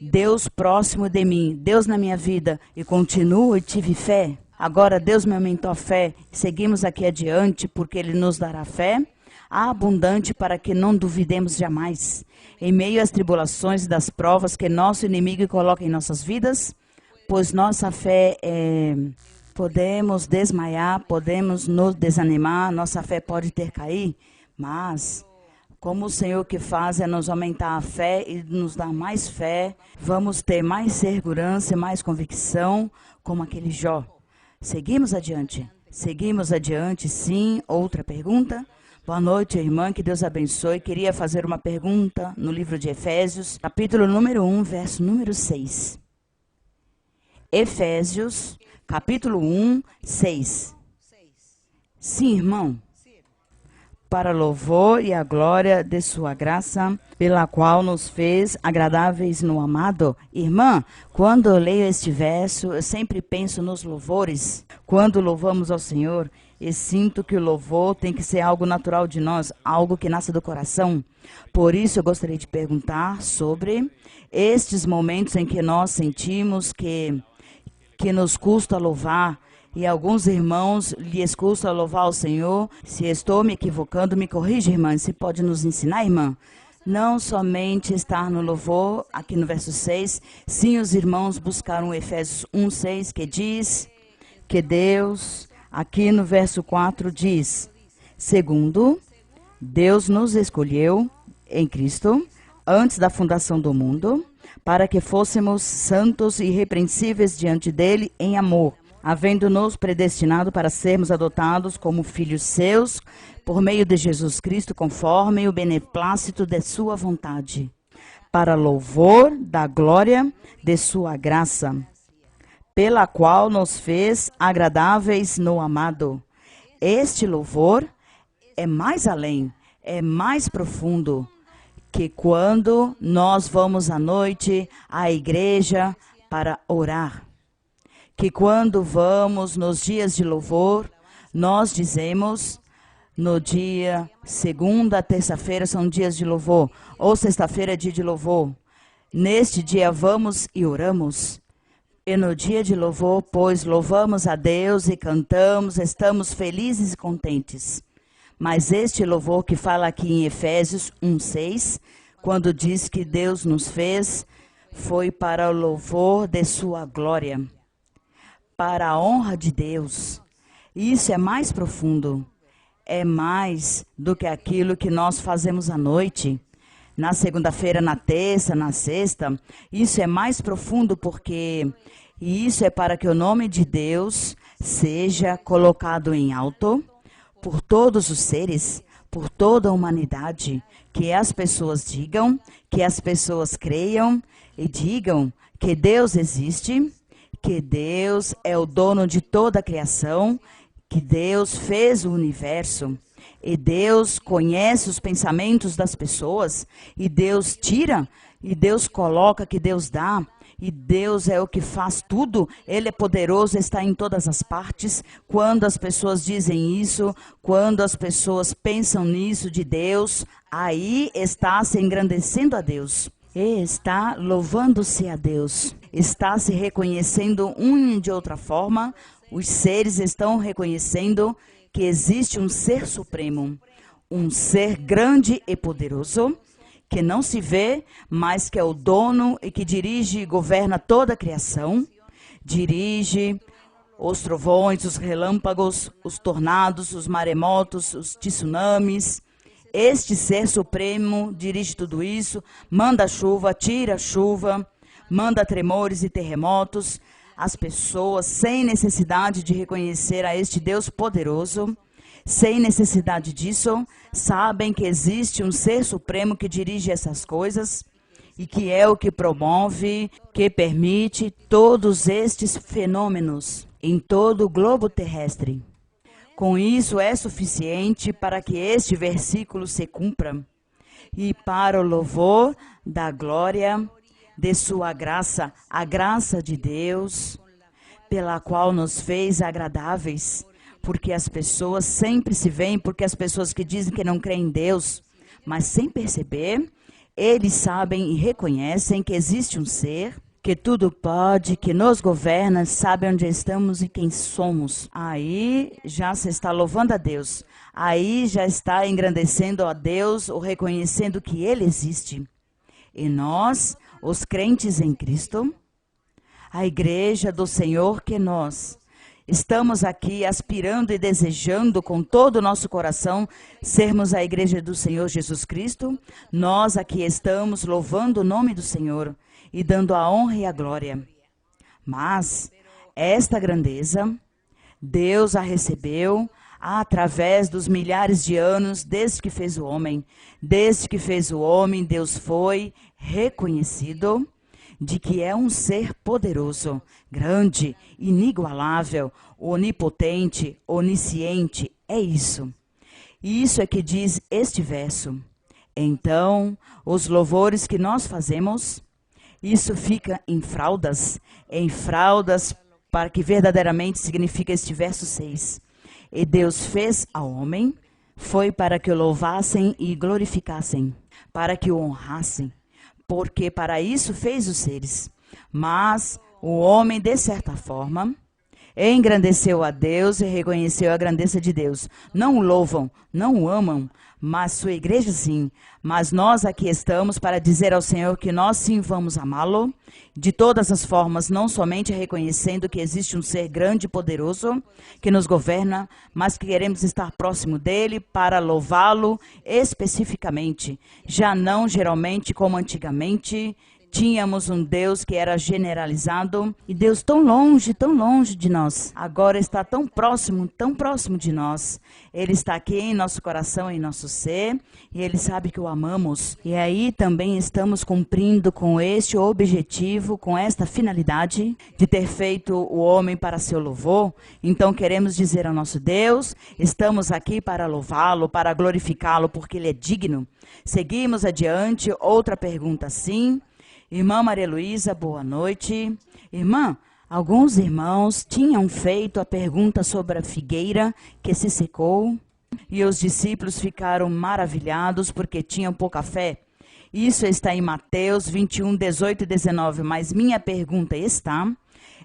Deus próximo de mim, Deus na minha vida, e continuo e tive fé. Agora Deus me aumentou a fé, seguimos aqui adiante, porque Ele nos dará fé abundante para que não duvidemos jamais. Em meio às tribulações e das provas que nosso inimigo coloca em nossas vidas, pois nossa fé podemos desmaiar, podemos nos desanimar, nossa fé pode ter caído, mas como o Senhor que faz é nos aumentar a fé e nos dar mais fé, vamos ter mais segurança e mais convicção, como aquele Jó. Seguimos adiante, sim. Outra pergunta? Boa noite, irmã, que Deus abençoe. Queria fazer uma pergunta no livro de Efésios, capítulo número 1, verso número 6. Efésios, capítulo 1, 6. Sim, irmão. Para louvor e a glória de sua graça, pela qual nos fez agradáveis no amado. Irmã, quando eu leio este verso, eu sempre penso nos louvores. Quando louvamos ao Senhor, e sinto que o louvor tem que ser algo natural de nós, algo que nasce do coração. Por isso eu gostaria de perguntar sobre estes momentos em que nós sentimos que nos custa louvar. E alguns irmãos lhes custa louvar ao Senhor. Se estou me equivocando, me corrija, irmã. Se pode nos ensinar, irmã? Não somente estar no louvor, aqui no verso 6. Sim, os irmãos buscaram Efésios 1:6, que diz que Deus, aqui no verso 4, diz: segundo, Deus nos escolheu em Cristo, antes da fundação do mundo, para que fôssemos santos e irrepreensíveis diante dele em amor, havendo-nos predestinado para sermos adotados como filhos seus, por meio de Jesus Cristo, conforme o beneplácito de sua vontade, para louvor da glória de sua graça, pela qual nos fez agradáveis no amado. Este louvor é mais além, é mais profundo, que quando nós vamos à noite à igreja para orar. Que quando vamos nos dias de louvor, nós dizemos, no dia segunda, terça-feira são dias de louvor, ou sexta-feira é dia de louvor. Neste dia vamos e oramos. E no dia de louvor, pois louvamos a Deus e cantamos, estamos felizes e contentes. Mas este louvor que fala aqui em Efésios 1:6, quando diz que Deus nos fez, foi para o louvor de sua glória, para a honra de Deus. Isso é mais profundo, é mais do que aquilo que nós fazemos à noite. na segunda-feira, na terça, na sexta. Isso é mais profundo porque isso é para que o nome de Deus seja colocado em alto por todos os seres, por toda a humanidade, que as pessoas digam, que as pessoas creiam e digam que Deus existe, que Deus é o dono de toda a criação, que Deus fez o universo, e Deus conhece os pensamentos das pessoas, e Deus tira, e Deus coloca, que Deus dá, e Deus é o que faz tudo. Ele é poderoso, está em todas as partes. Quando as pessoas dizem isso, quando as pessoas pensam nisso de Deus, aí está se engrandecendo a Deus. E está louvando-se a Deus. Está se reconhecendo um de outra forma. Os seres estão reconhecendo que existe um ser supremo, um ser grande e poderoso, que não se vê, mas que é o dono e que dirige e governa toda a criação, dirige os trovões, os relâmpagos, os tornados, os maremotos, os tsunamis. Este ser supremo dirige tudo isso, manda chuva, tira chuva, manda tremores e terremotos. As pessoas, sem necessidade de reconhecer a este Deus poderoso, sem necessidade disso, sabem que existe um ser supremo que dirige essas coisas e que é o que promove, que permite todos estes fenômenos em todo o globo terrestre. Com isso é suficiente para que este versículo se cumpra e para o louvor da glória de sua graça, a graça de Deus, pela qual nos fez agradáveis. Porque as pessoas sempre se veem, porque as pessoas que dizem que não creem em Deus, mas sem perceber, eles sabem e reconhecem que existe um ser, que tudo pode, que nos governa, sabe onde estamos e quem somos. Aí já se está louvando a Deus. Aí já está engrandecendo a Deus, ou reconhecendo que Ele existe. E nós, os crentes em Cristo, a igreja do Senhor que nós estamos aqui aspirando e desejando com todo o nosso coração sermos a igreja do Senhor Jesus Cristo. Nós aqui estamos louvando o nome do Senhor e dando a honra e a glória. Mas esta grandeza, Deus a recebeu através dos milhares de anos desde que fez o homem. Desde que fez o homem, Deus foi reconhecido de que é um ser poderoso, grande, inigualável, onipotente, onisciente. É isso. E isso é que diz este verso. Então, os louvores que nós fazemos, isso fica em fraldas para que verdadeiramente significa este verso 6. E Deus fez ao homem, foi para que o louvassem e glorificassem, para que o honrassem, porque para isso fez os seres. Mas o homem, de certa forma, engrandeceu a Deus e reconheceu a grandeza de Deus. Não o louvam, não o amam, mas sua igreja sim. Mas nós aqui estamos para dizer ao Senhor que nós sim vamos amá-lo, de todas as formas, não somente reconhecendo que existe um ser grande e poderoso que nos governa, mas que queremos estar próximo dele para louvá-lo especificamente. Já não geralmente como antigamente, tínhamos um Deus que era generalizado e Deus tão longe de nós. Agora está tão próximo de nós. Ele está aqui em nosso coração, em nosso ser, e Ele sabe que o amamos. E aí também estamos cumprindo com este objetivo, com esta finalidade de ter feito o homem para seu louvor. Então queremos dizer ao nosso Deus, estamos aqui para louvá-lo, para glorificá-lo, porque Ele é digno. Seguimos adiante. Outra pergunta, sim. Irmã Maria Luísa, boa noite. Irmã, alguns irmãos tinham feito a pergunta sobre a figueira que se secou e os discípulos ficaram maravilhados porque tinham pouca fé. Isso está em Mateus 21, 18 e 19, mas minha pergunta está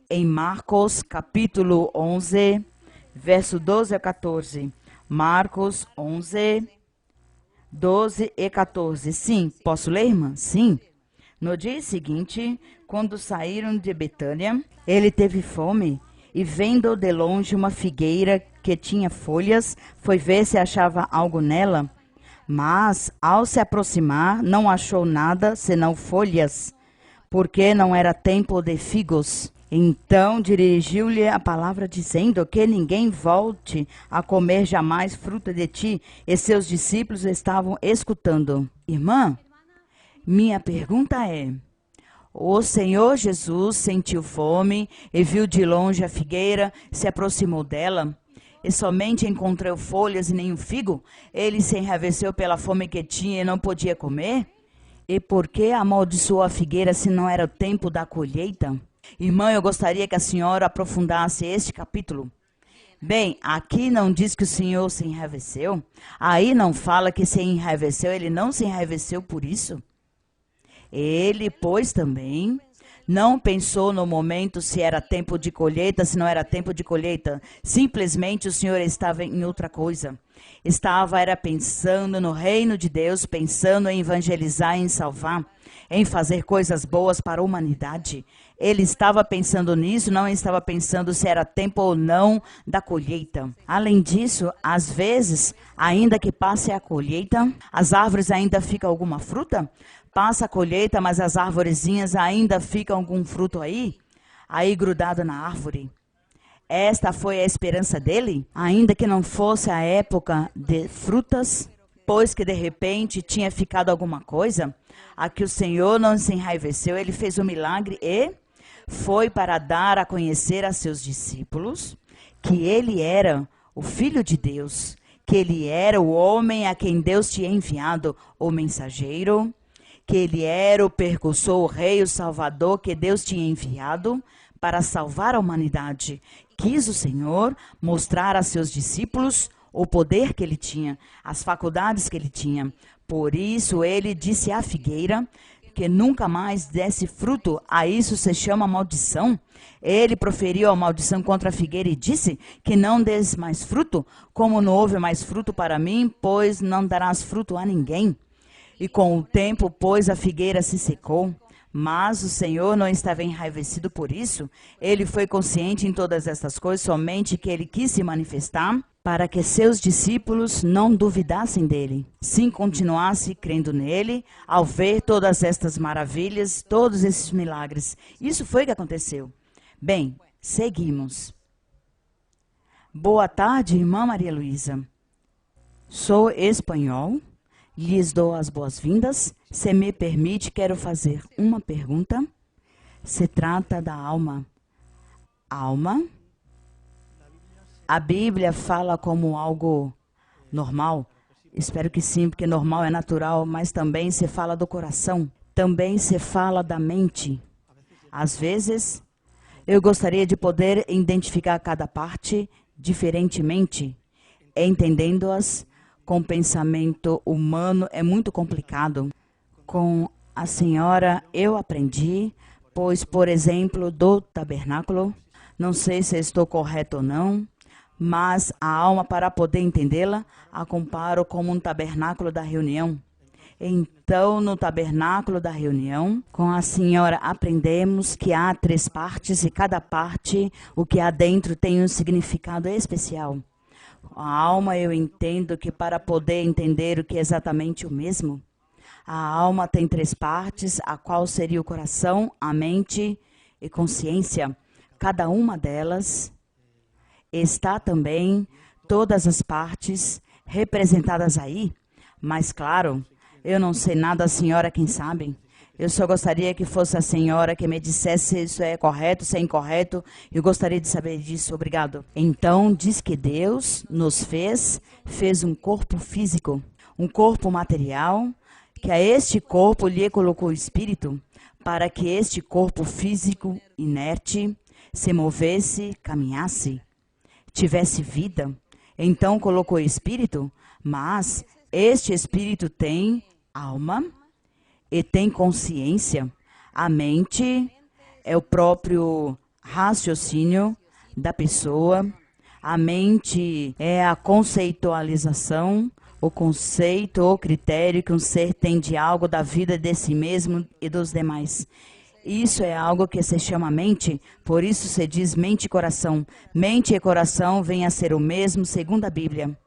em Marcos capítulo 11, verso 12 a 14. Marcos 11, 12 e 14. Sim, posso ler, irmã? Sim. No dia seguinte, quando saíram de Betânia, ele teve fome e, vendo de longe uma figueira que tinha folhas, foi ver se achava algo nela, Mas, ao se aproximar, não achou nada senão folhas, porque não era tempo de figos. Então dirigiu-lhe a palavra, dizendo: que ninguém volte a comer jamais fruta de ti. E seus discípulos estavam escutando. Irmã, minha pergunta é: o Senhor Jesus sentiu fome e viu de longe a figueira, se aproximou dela, e somente encontrou folhas e nenhum figo? Ele se enraiveceu pela fome que tinha e não podia comer? E por que amaldiçoou a figueira se não era o tempo da colheita? Irmã, eu gostaria que a senhora aprofundasse este capítulo. Bem, aqui não diz que o Senhor se enraiveceu. Aí não fala que se enraiveceu, ele não se enraiveceu por isso. Ele, pois, também não pensou no momento se era tempo de colheita, se não era tempo de colheita. Simplesmente o Senhor estava em outra coisa. Era pensando no reino de Deus, pensando em evangelizar, em salvar, em fazer coisas boas para a humanidade. Ele estava pensando nisso, não estava pensando se era tempo ou não da colheita. Além disso, às vezes, ainda que passe a colheita, as árvores ainda ficam alguma fruta? Passa a colheita, mas as arvorezinhas ainda ficam algum fruto aí grudado na árvore. Esta foi a esperança dele, ainda que não fosse a época de frutas, pois que de repente tinha ficado alguma coisa. Aqui o Senhor não se enraiveceu, ele fez um milagre e foi para dar a conhecer a seus discípulos que ele era o Filho de Deus, que ele era o homem a quem Deus tinha enviado, o mensageiro, que ele era o percussor, o rei, o salvador que Deus tinha enviado para salvar a humanidade. Quis o Senhor mostrar a seus discípulos o poder que ele tinha, as faculdades que ele tinha. Por isso ele disse à figueira que nunca mais desse fruto. A isso se chama maldição. Ele proferiu a maldição contra a figueira e disse que não des mais fruto, como não houve mais fruto para mim, pois não darás fruto a ninguém. E com o tempo, pois, a figueira se secou. Mas o Senhor não estava enraivecido por isso. Ele foi consciente em todas estas coisas, somente que ele quis se manifestar para que seus discípulos não duvidassem dele, sim continuassem crendo nele, ao ver todas estas maravilhas, todos esses milagres. Isso foi o que aconteceu. Bem, seguimos. Boa tarde, irmã Maria Luísa. Sou espanhol. Lhes dou as boas-vindas. Se me permite, quero fazer uma pergunta. Se trata da alma. Alma? A Bíblia fala como algo normal? Espero que sim, porque normal é natural, mas também se fala do coração. Também se fala da mente. Às vezes, eu gostaria de poder identificar cada parte diferentemente, entendendo-as. Com pensamento humano é muito complicado. Com a senhora eu aprendi, pois, por exemplo, do tabernáculo, não sei se estou correto ou não, mas a alma, para poder entendê-la, a comparo como um tabernáculo da reunião. Então, no tabernáculo da reunião, com a senhora aprendemos que há 3 partes e cada parte, o que há dentro, tem um significado especial. A alma, eu entendo que para poder entender o que é exatamente o mesmo, a alma tem 3 partes, a qual seria o coração, a mente e consciência. Cada uma delas está também, todas as partes representadas aí. Mas claro, eu não sei nada, a senhora quem sabe. Eu só gostaria que fosse a senhora que me dissesse se isso é correto, se é incorreto. Eu gostaria de saber disso. Obrigado. Então, diz que Deus nos fez um corpo físico, um corpo material, que a este corpo lhe colocou o espírito, para que este corpo físico inerte se movesse, caminhasse, tivesse vida. Então, colocou o espírito, mas este espírito tem alma e tem consciência. A mente é o próprio raciocínio da pessoa. A mente é a conceitualização, o conceito ou critério que um ser tem de algo, da vida de si mesmo e dos demais. Isso é algo que se chama mente, por isso se diz mente e coração. Mente e coração vêm a ser o mesmo, segundo a Bíblia.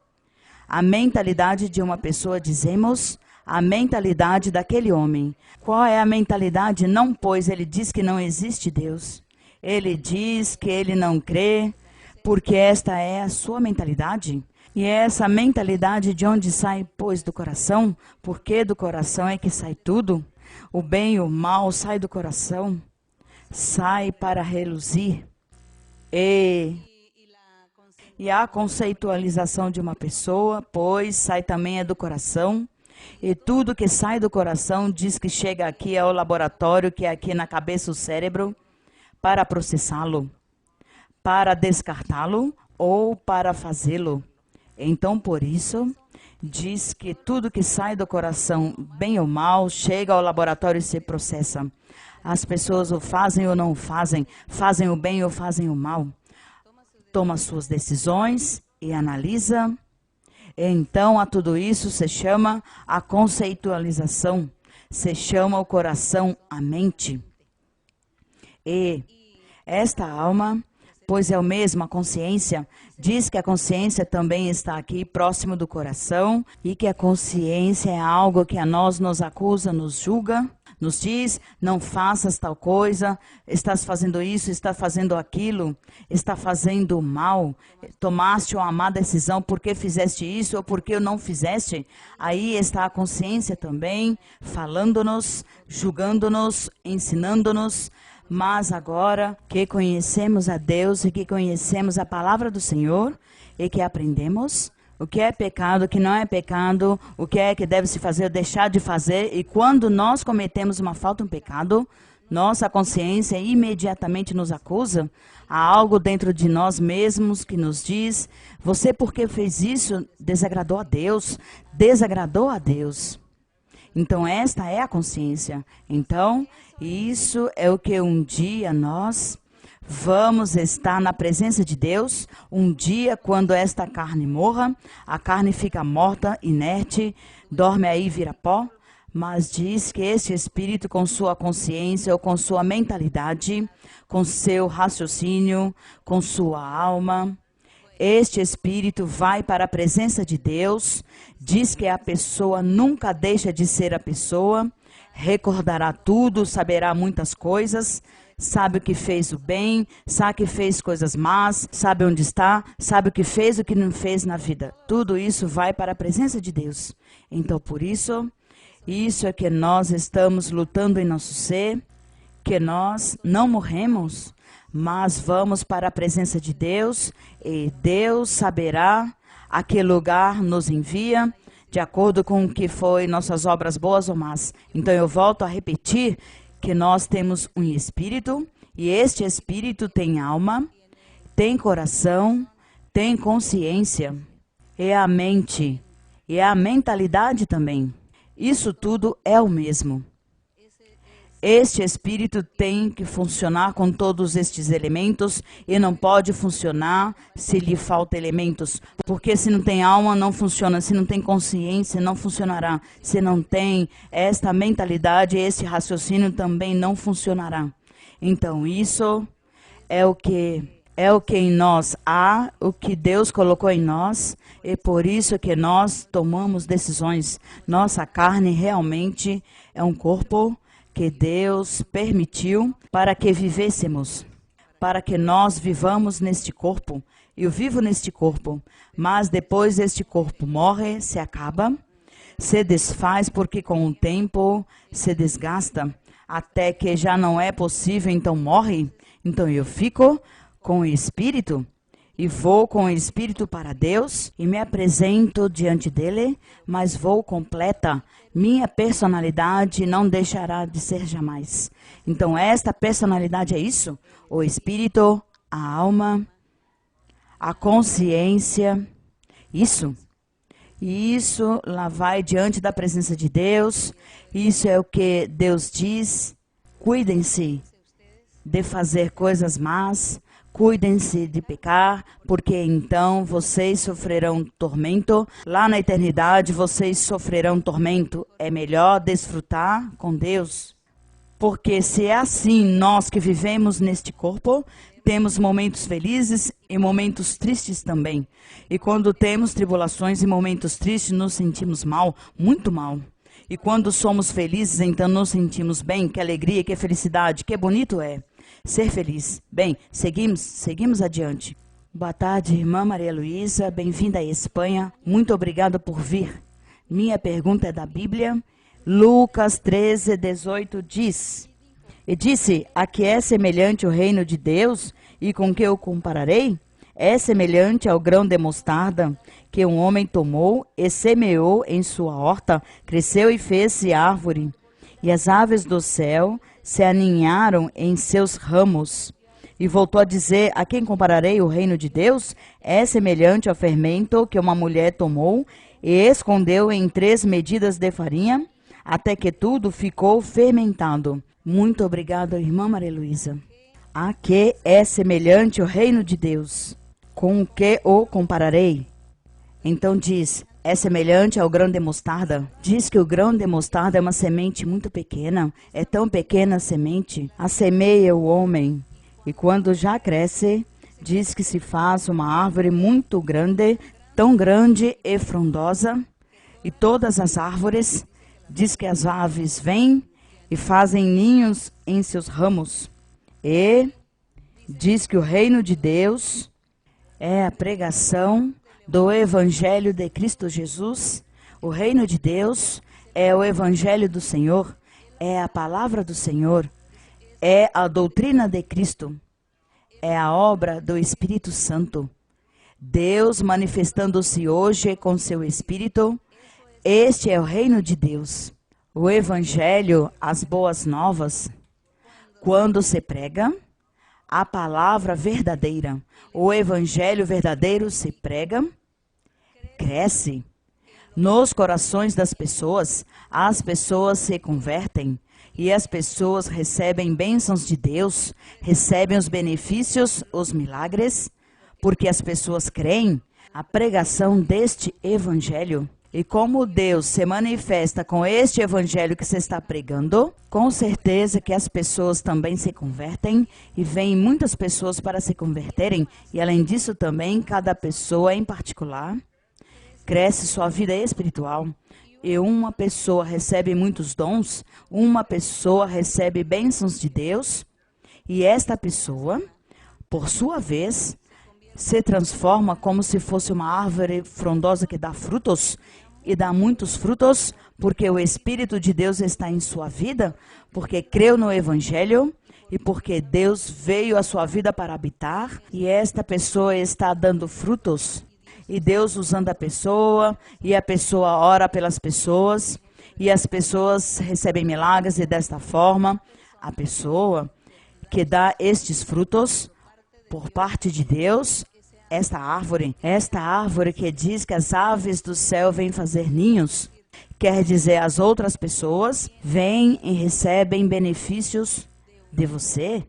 A mentalidade de uma pessoa, dizemos, a mentalidade daquele homem. Qual é a mentalidade? Não, pois ele diz que não existe Deus. Ele diz que ele não crê, porque esta é a sua mentalidade. E essa mentalidade de onde sai, pois, do coração? Porque do coração é que sai tudo. O bem e o mal sai do coração. Sai para reluzir. E a conceitualização de uma pessoa, pois, sai também do coração. E tudo que sai do coração diz que chega aqui ao laboratório, que é aqui na cabeça, o cérebro, para processá-lo, para descartá-lo ou para fazê-lo. Então, por isso, diz que tudo que sai do coração, bem ou mal, chega ao laboratório e se processa. As pessoas o fazem ou não fazem, fazem o bem ou fazem o mal. Toma suas decisões e analisa. Então, a tudo isso se chama a conceitualização, se chama o coração, a mente. E esta alma, pois é o mesmo, a consciência, diz que a consciência também está aqui próximo do coração e que a consciência é algo que a nós nos acusa, nos julga, nos diz, não faças tal coisa, estás fazendo isso, está fazendo aquilo, está fazendo mal, tomaste uma má decisão porque fizeste isso ou porque não fizeste. Aí está a consciência também, falando-nos, julgando-nos, ensinando-nos. Mas agora que conhecemos a Deus e que conhecemos a palavra do Senhor e que aprendemos o que é pecado, o que não é pecado, o que é que deve se fazer ou deixar de fazer, e quando nós cometemos uma falta, um pecado, nossa consciência imediatamente nos acusa. Há algo dentro de nós mesmos que nos diz, você porque fez isso, desagradou a Deus, desagradou a Deus. Então, esta é a consciência. Então, isso é o que um dia nós vamos estar na presença de Deus. Um dia, quando esta carne morra, a carne fica morta, inerte, dorme aí e vira pó. Mas diz que este espírito, com sua consciência ou com sua mentalidade, com seu raciocínio, com sua alma, este espírito vai para a presença de Deus, diz que a pessoa nunca deixa de ser a pessoa, recordará tudo, saberá muitas coisas, sabe o que fez o bem, sabe que fez coisas más, sabe onde está, sabe o que fez e o que não fez na vida. Tudo isso vai para a presença de Deus. Então, por isso, isso é que nós estamos lutando em nosso ser, que nós não morremos, mas vamos para a presença de Deus e Deus saberá a que lugar nos envia, de acordo com o que foi nossas obras boas ou más. Então eu volto a repetir que nós temos um espírito e este espírito tem alma, tem coração, tem consciência, é a mente e é a mentalidade também. Isso tudo é o mesmo. Este espírito tem que funcionar com todos estes elementos e não pode funcionar se lhe falta elementos. Porque se não tem alma, não funciona. Se não tem consciência, não funcionará. Se não tem esta mentalidade, esse raciocínio também não funcionará. Então, isso é o que em nós há, o que Deus colocou em nós, e por isso que nós tomamos decisões. Nossa carne realmente é um corpo que Deus permitiu para que vivêssemos, para que nós vivamos neste corpo. Eu vivo neste corpo, mas depois este corpo morre, se acaba, se desfaz porque com o tempo se desgasta, até que já não é possível, então morre. Então eu fico com o Espírito e vou com o Espírito para Deus e me apresento diante dele, mas vou completa. Minha personalidade não deixará de ser jamais. Então esta personalidade é isso, o Espírito, a alma, a consciência, isso. E isso lá vai diante da presença de Deus, isso é o que Deus diz, cuidem-se de fazer coisas más, cuidem-se de pecar, porque então vocês sofrerão tormento. Lá na eternidade vocês sofrerão tormento. É melhor desfrutar com Deus. Porque se é assim, nós que vivemos neste corpo, temos momentos felizes e momentos tristes também. E quando temos tribulações e momentos tristes, nos sentimos mal, muito mal. E quando somos felizes, então nos sentimos bem. Que alegria, que felicidade, que bonito é ser feliz. Bem, seguimos adiante. Boa tarde, irmã Maria Luísa, bem-vinda à Espanha. Muito obrigada por vir. Minha pergunta é da Bíblia. Lucas 13, 18 diz: E disse, a que é semelhante o reino de Deus, e com que o compararei? É semelhante ao grão de mostarda, que um homem tomou e semeou em sua horta, cresceu e fez-se árvore, e as aves do céu se aninharam em seus ramos. E voltou a dizer, a quem compararei o reino de Deus? É semelhante ao fermento que uma mulher tomou e escondeu em 3 medidas de farinha, até que tudo ficou fermentado. Muito obrigada, irmã Maria Luísa. A que é semelhante o reino de Deus? Com o que o compararei? Então diz, é semelhante ao grão de mostarda. Diz que o grão de mostarda é uma semente muito pequena. É tão pequena a semente, a semeia o homem. E quando já cresce, diz que se faz uma árvore muito grande, tão grande e frondosa. E todas as árvores, diz que as aves vêm e fazem ninhos em seus ramos. E diz que o reino de Deus é a pregação do Evangelho de Cristo Jesus. O reino de Deus é o Evangelho do Senhor, é a palavra do Senhor, é a doutrina de Cristo, é a obra do Espírito Santo. Deus manifestando-se hoje com seu Espírito. Este é o reino de Deus. O Evangelho, as boas novas, quando se prega, a palavra verdadeira, o Evangelho verdadeiro se prega, cresce nos corações das pessoas, as pessoas se convertem e as pessoas recebem bênçãos de Deus, recebem os benefícios, os milagres, porque as pessoas creem a pregação deste Evangelho. E como Deus se manifesta com este Evangelho que se está pregando, com certeza que as pessoas também se convertem e vêm muitas pessoas para se converterem. E além disso também, cada pessoa em particular cresce sua vida espiritual. E uma pessoa recebe muitos dons, uma pessoa recebe bênçãos de Deus. E esta pessoa, por sua vez, se transforma como se fosse uma árvore frondosa que dá frutos, e dá muitos frutos, porque o Espírito de Deus está em sua vida, porque creu no Evangelho, e porque Deus veio à sua vida para habitar, e esta pessoa está dando frutos, e Deus usando a pessoa, e a pessoa ora pelas pessoas, e as pessoas recebem milagres, e desta forma, a pessoa que dá estes frutos, por parte de Deus, esta árvore que diz que as aves do céu vêm fazer ninhos, quer dizer, as outras pessoas vêm e recebem benefícios de você,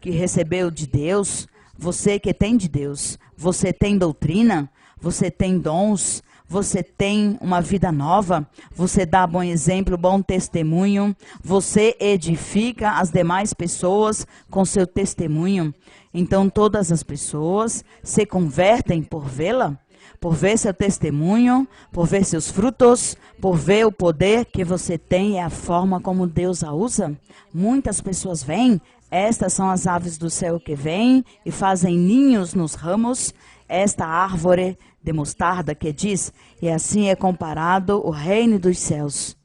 que recebeu de Deus, você que tem de Deus, você tem doutrina, você tem dons, você tem uma vida nova, você dá bom exemplo, bom testemunho, você edifica as demais pessoas com seu testemunho. Então todas as pessoas se convertem por vê-la, por ver seu testemunho, por ver seus frutos, por ver o poder que você tem e a forma como Deus a usa. Muitas pessoas vêm, estas são as aves do céu que vêm e fazem ninhos nos ramos. Esta árvore de mostarda que diz, e assim é comparado o reino dos céus.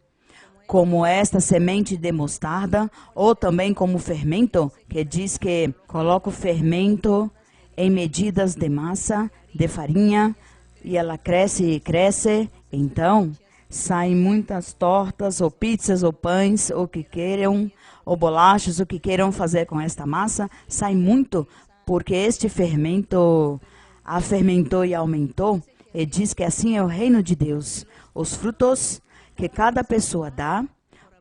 Como esta semente de mostarda, ou também como fermento, que diz que coloca o fermento em medidas de massa, de farinha, e ela cresce e cresce, então saem muitas tortas, ou pizzas, ou pães, ou que queiram, ou bolachas, o que queiram fazer com esta massa, sai muito, porque este fermento a fermentou e aumentou, e diz que assim é o reino de Deus. Os frutos que cada pessoa dá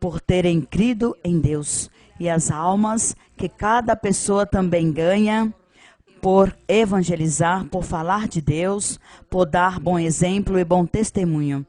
por terem crido em Deus, e as almas que cada pessoa também ganha por evangelizar, por falar de Deus, por dar bom exemplo e bom testemunho.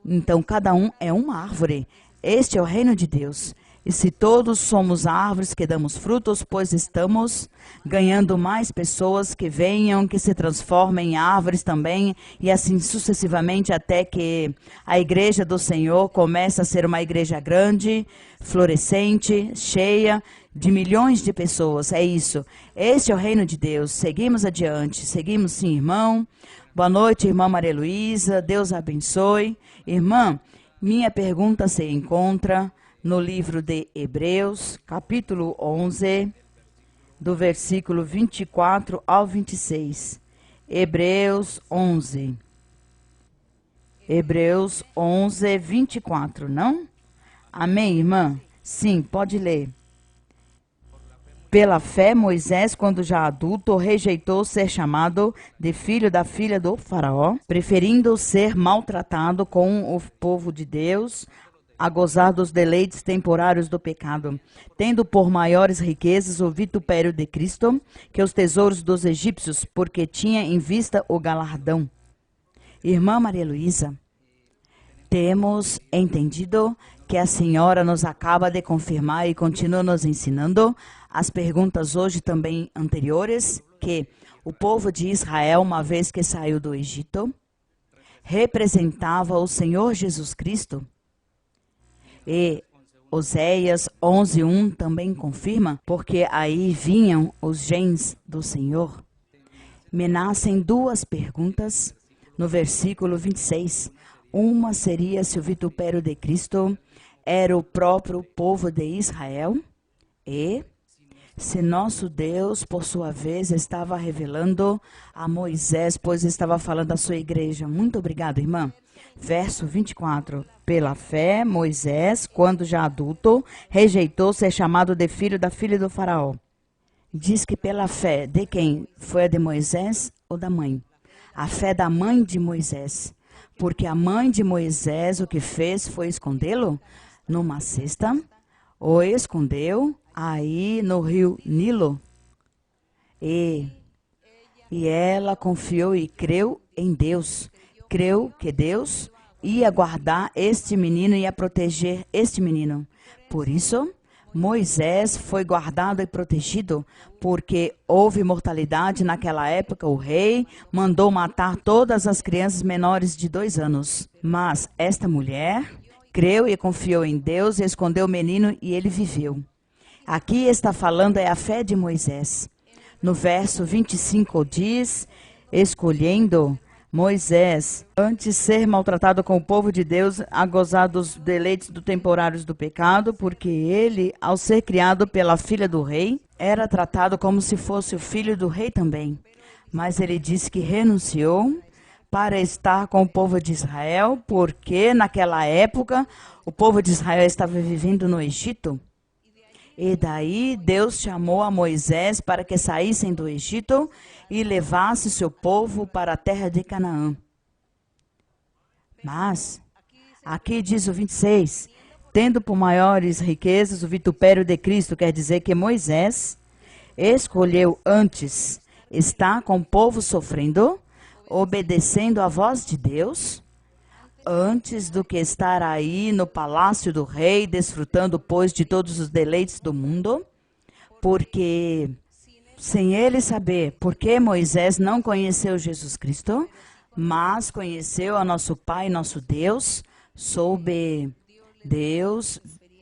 Então cada um é uma árvore. Este é o reino de Deus. E se todos somos árvores que damos frutos, pois estamos ganhando mais pessoas que venham, que se transformem em árvores também, e assim sucessivamente até que a igreja do Senhor comece a ser uma igreja grande, florescente, cheia de milhões de pessoas. É isso. Este é o reino de Deus. Seguimos adiante. Seguimos sim, irmão. Boa noite, irmã Maria Luísa. Deus a abençoe. Irmã, minha pergunta se encontra no livro de Hebreus, capítulo 11, do versículo 24 ao 26. Hebreus 11. Hebreus 11, 24, não? Amém, irmã? Sim, pode ler. Pela fé, Moisés, quando já adulto, rejeitou ser chamado de filho da filha do faraó, preferindo ser maltratado com o povo de Deus, a gozar dos deleites temporários do pecado, tendo por maiores riquezas o vitupério de Cristo que os tesouros dos egípcios, porque tinha em vista o galardão. Irmã Maria Luísa, temos entendido que a senhora nos acaba de confirmar e continua nos ensinando as perguntas hoje também anteriores, que o povo de Israel, uma vez que saiu do Egito, representava o Senhor Jesus Cristo. E Oséias 11:1 também confirma, porque aí vinham os genes do Senhor. Me nascem duas perguntas no versículo 26. Uma seria se o vitupério de Cristo era o próprio povo de Israel, e se nosso Deus, por sua vez, estava revelando a Moisés, pois estava falando da sua igreja. Muito obrigado, irmã. Verso 24. Pela fé, Moisés, quando já adulto, rejeitou ser chamado de filho da filha do faraó. Diz que pela fé de quem? Foi a de Moisés ou da mãe? A fé da mãe de Moisés. Porque a mãe de Moisés o que fez foi escondê-lo numa cesta, o escondeu aí no rio Nilo. E ela confiou e creu em Deus. Creu que Deus ia guardar este menino e ia proteger este menino. Por isso, Moisés foi guardado e protegido, porque houve mortalidade naquela época. O rei mandou matar todas as crianças menores de 2 anos. Mas esta mulher creu e confiou em Deus, e escondeu o menino e ele viveu. Aqui está falando é a fé de Moisés. No verso 25 diz, escolhendo Moisés, antes ser maltratado com o povo de Deus, a gozar dos deleites do temporários do pecado, porque ele, ao ser criado pela filha do rei, era tratado como se fosse o filho do rei também. Mas ele disse que renunciou para estar com o povo de Israel, porque naquela época o povo de Israel estava vivendo no Egito. E daí Deus chamou a Moisés para que saíssem do Egito e levasse seu povo para a terra de Canaã. Mas, aqui diz o 26, tendo por maiores riquezas o vitupério de Cristo, quer dizer que Moisés escolheu antes estar com o povo sofrendo, obedecendo à voz de Deus, antes do que estar aí no palácio do rei, desfrutando, pois, de todos os deleites do mundo, porque sem ele saber por que Moisés não conheceu Jesus Cristo, mas conheceu a nosso Pai, nosso Deus, soube Deus,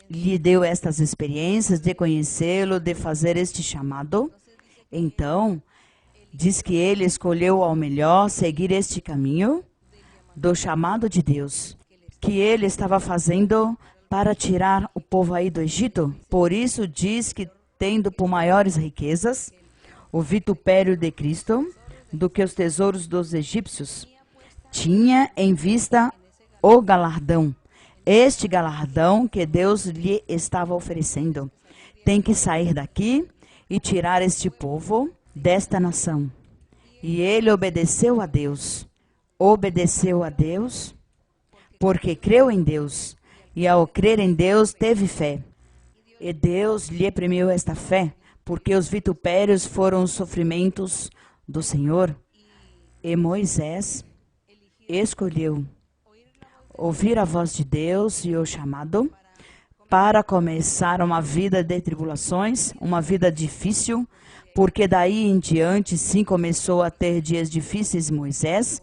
lhe deu estas experiências de conhecê-lo, de fazer este chamado. Então, diz que ele escolheu ao melhor seguir este caminho do chamado de Deus, que ele estava fazendo para tirar o povo aí do Egito. Por isso diz que, tendo por maiores riquezas o vitupério de Cristo do que os tesouros dos egípcios, tinha em vista o galardão. Este galardão que Deus lhe estava oferecendo. Tem que sair daqui e tirar este povo desta nação. E ele obedeceu a Deus. Obedeceu a Deus porque creu em Deus. E ao crer em Deus, teve fé. E Deus lhe premiou esta fé, porque os vitupérios foram os sofrimentos do Senhor. E Moisés escolheu ouvir a voz de Deus e o chamado para começar uma vida de tribulações, uma vida difícil, porque daí em diante sim começou a ter dias difíceis Moisés,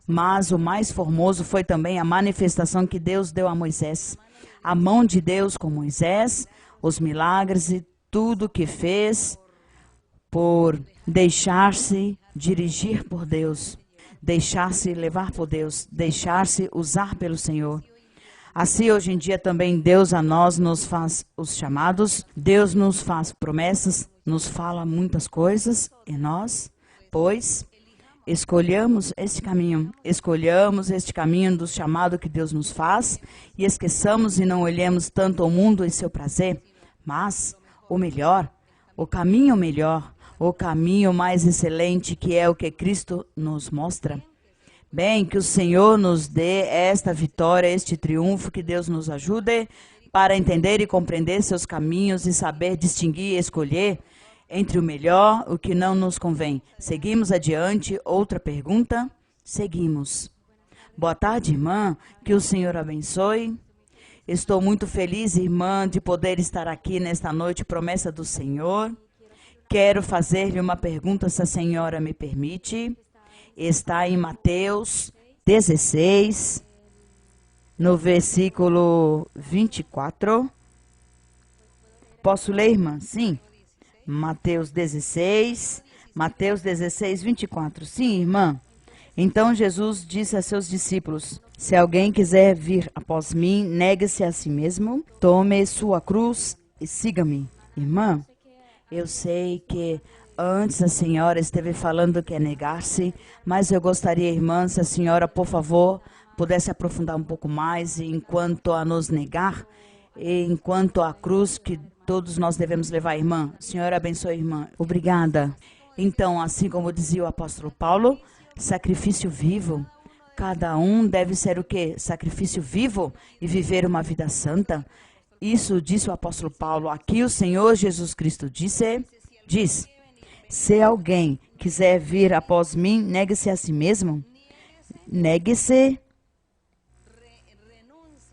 mas o mais formoso foi também a manifestação que Deus deu a Moisés. A mão de Deus com Moisés, os milagres e tudo que fez por deixar-se dirigir por Deus, deixar-se levar por Deus, deixar-se usar pelo Senhor. Assim, hoje em dia também Deus a nós nos faz os chamados, Deus nos faz promessas, nos fala muitas coisas e nós, pois, escolhamos este caminho do chamado que Deus nos faz e esqueçamos e não olhemos tanto ao mundo e seu prazer, mas o melhor, o caminho melhor, o caminho mais excelente que é o que Cristo nos mostra. Bem, que o Senhor nos dê esta vitória, este triunfo, que Deus nos ajude para entender e compreender seus caminhos e saber distinguir e escolher entre o melhor, o que não nos convém. Seguimos adiante. Outra pergunta? Seguimos. Boa tarde, irmã. Que o Senhor abençoe. Estou muito feliz, irmã, de poder estar aqui nesta noite, promessa do Senhor. Quero fazer-lhe uma pergunta, se a senhora me permite. Está em Mateus 16, no versículo 24. Posso ler, irmã? Sim. Mateus 16, 24. Sim, irmã. Então Jesus disse a seus discípulos: se alguém quiser vir após mim, negue-se a si mesmo, tome sua cruz e siga-me. Irmã, eu sei que antes a senhora esteve falando que é negar-se, mas eu gostaria, irmã, se a senhora, por favor, pudesse aprofundar um pouco mais enquanto a nos negar, e enquanto a cruz que todos nós devemos levar, irmã. Senhora abençoe, irmã. Obrigada. Então, assim como dizia o apóstolo Paulo, sacrifício vivo. Cada um deve ser o quê? Sacrifício vivo e viver uma vida santa. Isso disse o apóstolo Paulo. Aqui o Senhor Jesus Cristo diz: se alguém quiser vir após mim, negue-se a si mesmo. Negue-se,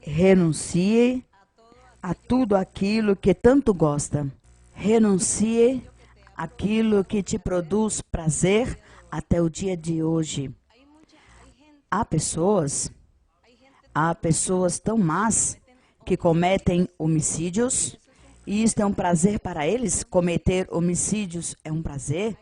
renuncie a tudo aquilo que tanto gosta. Renuncie aquilo que te produz prazer até o dia de hoje. Há pessoas tão más que cometem homicídios, e isto é um prazer para eles. Cometer homicídios é um prazer.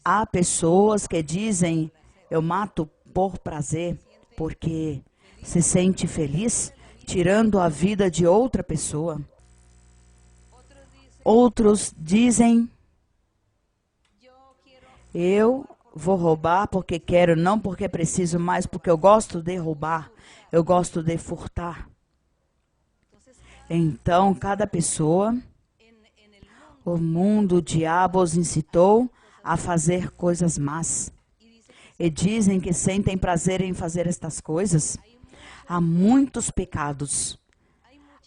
Há pessoas que dizem: eu mato por prazer, porque se sente feliz tirando a vida de outra pessoa. Outros dizem: eu vou roubar porque quero, não porque preciso, mas porque eu gosto de roubar, eu gosto de furtar. Então, cada pessoa, o mundo, o diabo os incitou a fazer coisas más. E dizem que sentem prazer em fazer estas coisas. Há muitos pecados.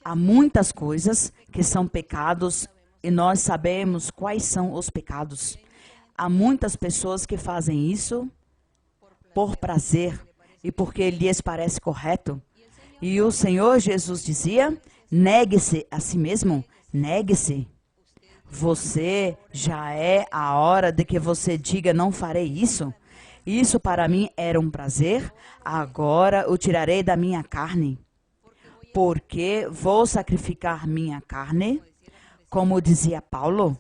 Há muitas coisas que são pecados e nós sabemos quais são os pecados. Há muitas pessoas que fazem isso por prazer e porque lhes parece correto. E o Senhor Jesus dizia: negue-se a si mesmo, negue-se. Você já é a hora de que você diga: não farei isso. Isso para mim era um prazer, agora o tirarei da minha carne. Porque vou sacrificar minha carne, como dizia Paulo,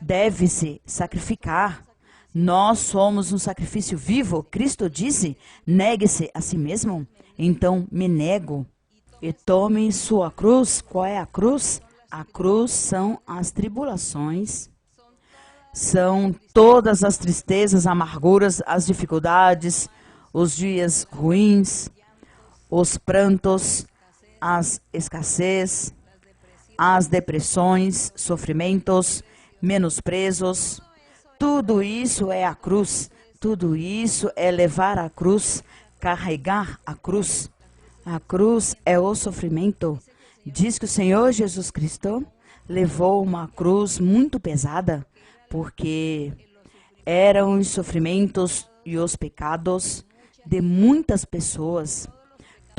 deve-se sacrificar. Nós somos um sacrifício vivo. Cristo disse: negue-se a si mesmo. Então me nego e tome sua cruz. Qual é a cruz? A cruz são as tribulações, são todas as tristezas, amarguras, as dificuldades, os dias ruins, os prantos, as escassez, as depressões, sofrimentos, menosprezos. Tudo isso é a cruz. Tudo isso é levar a cruz, carregar a cruz. A cruz é o sofrimento. Diz que o Senhor Jesus Cristo levou uma cruz muito pesada, porque eram os sofrimentos e os pecados de muitas pessoas.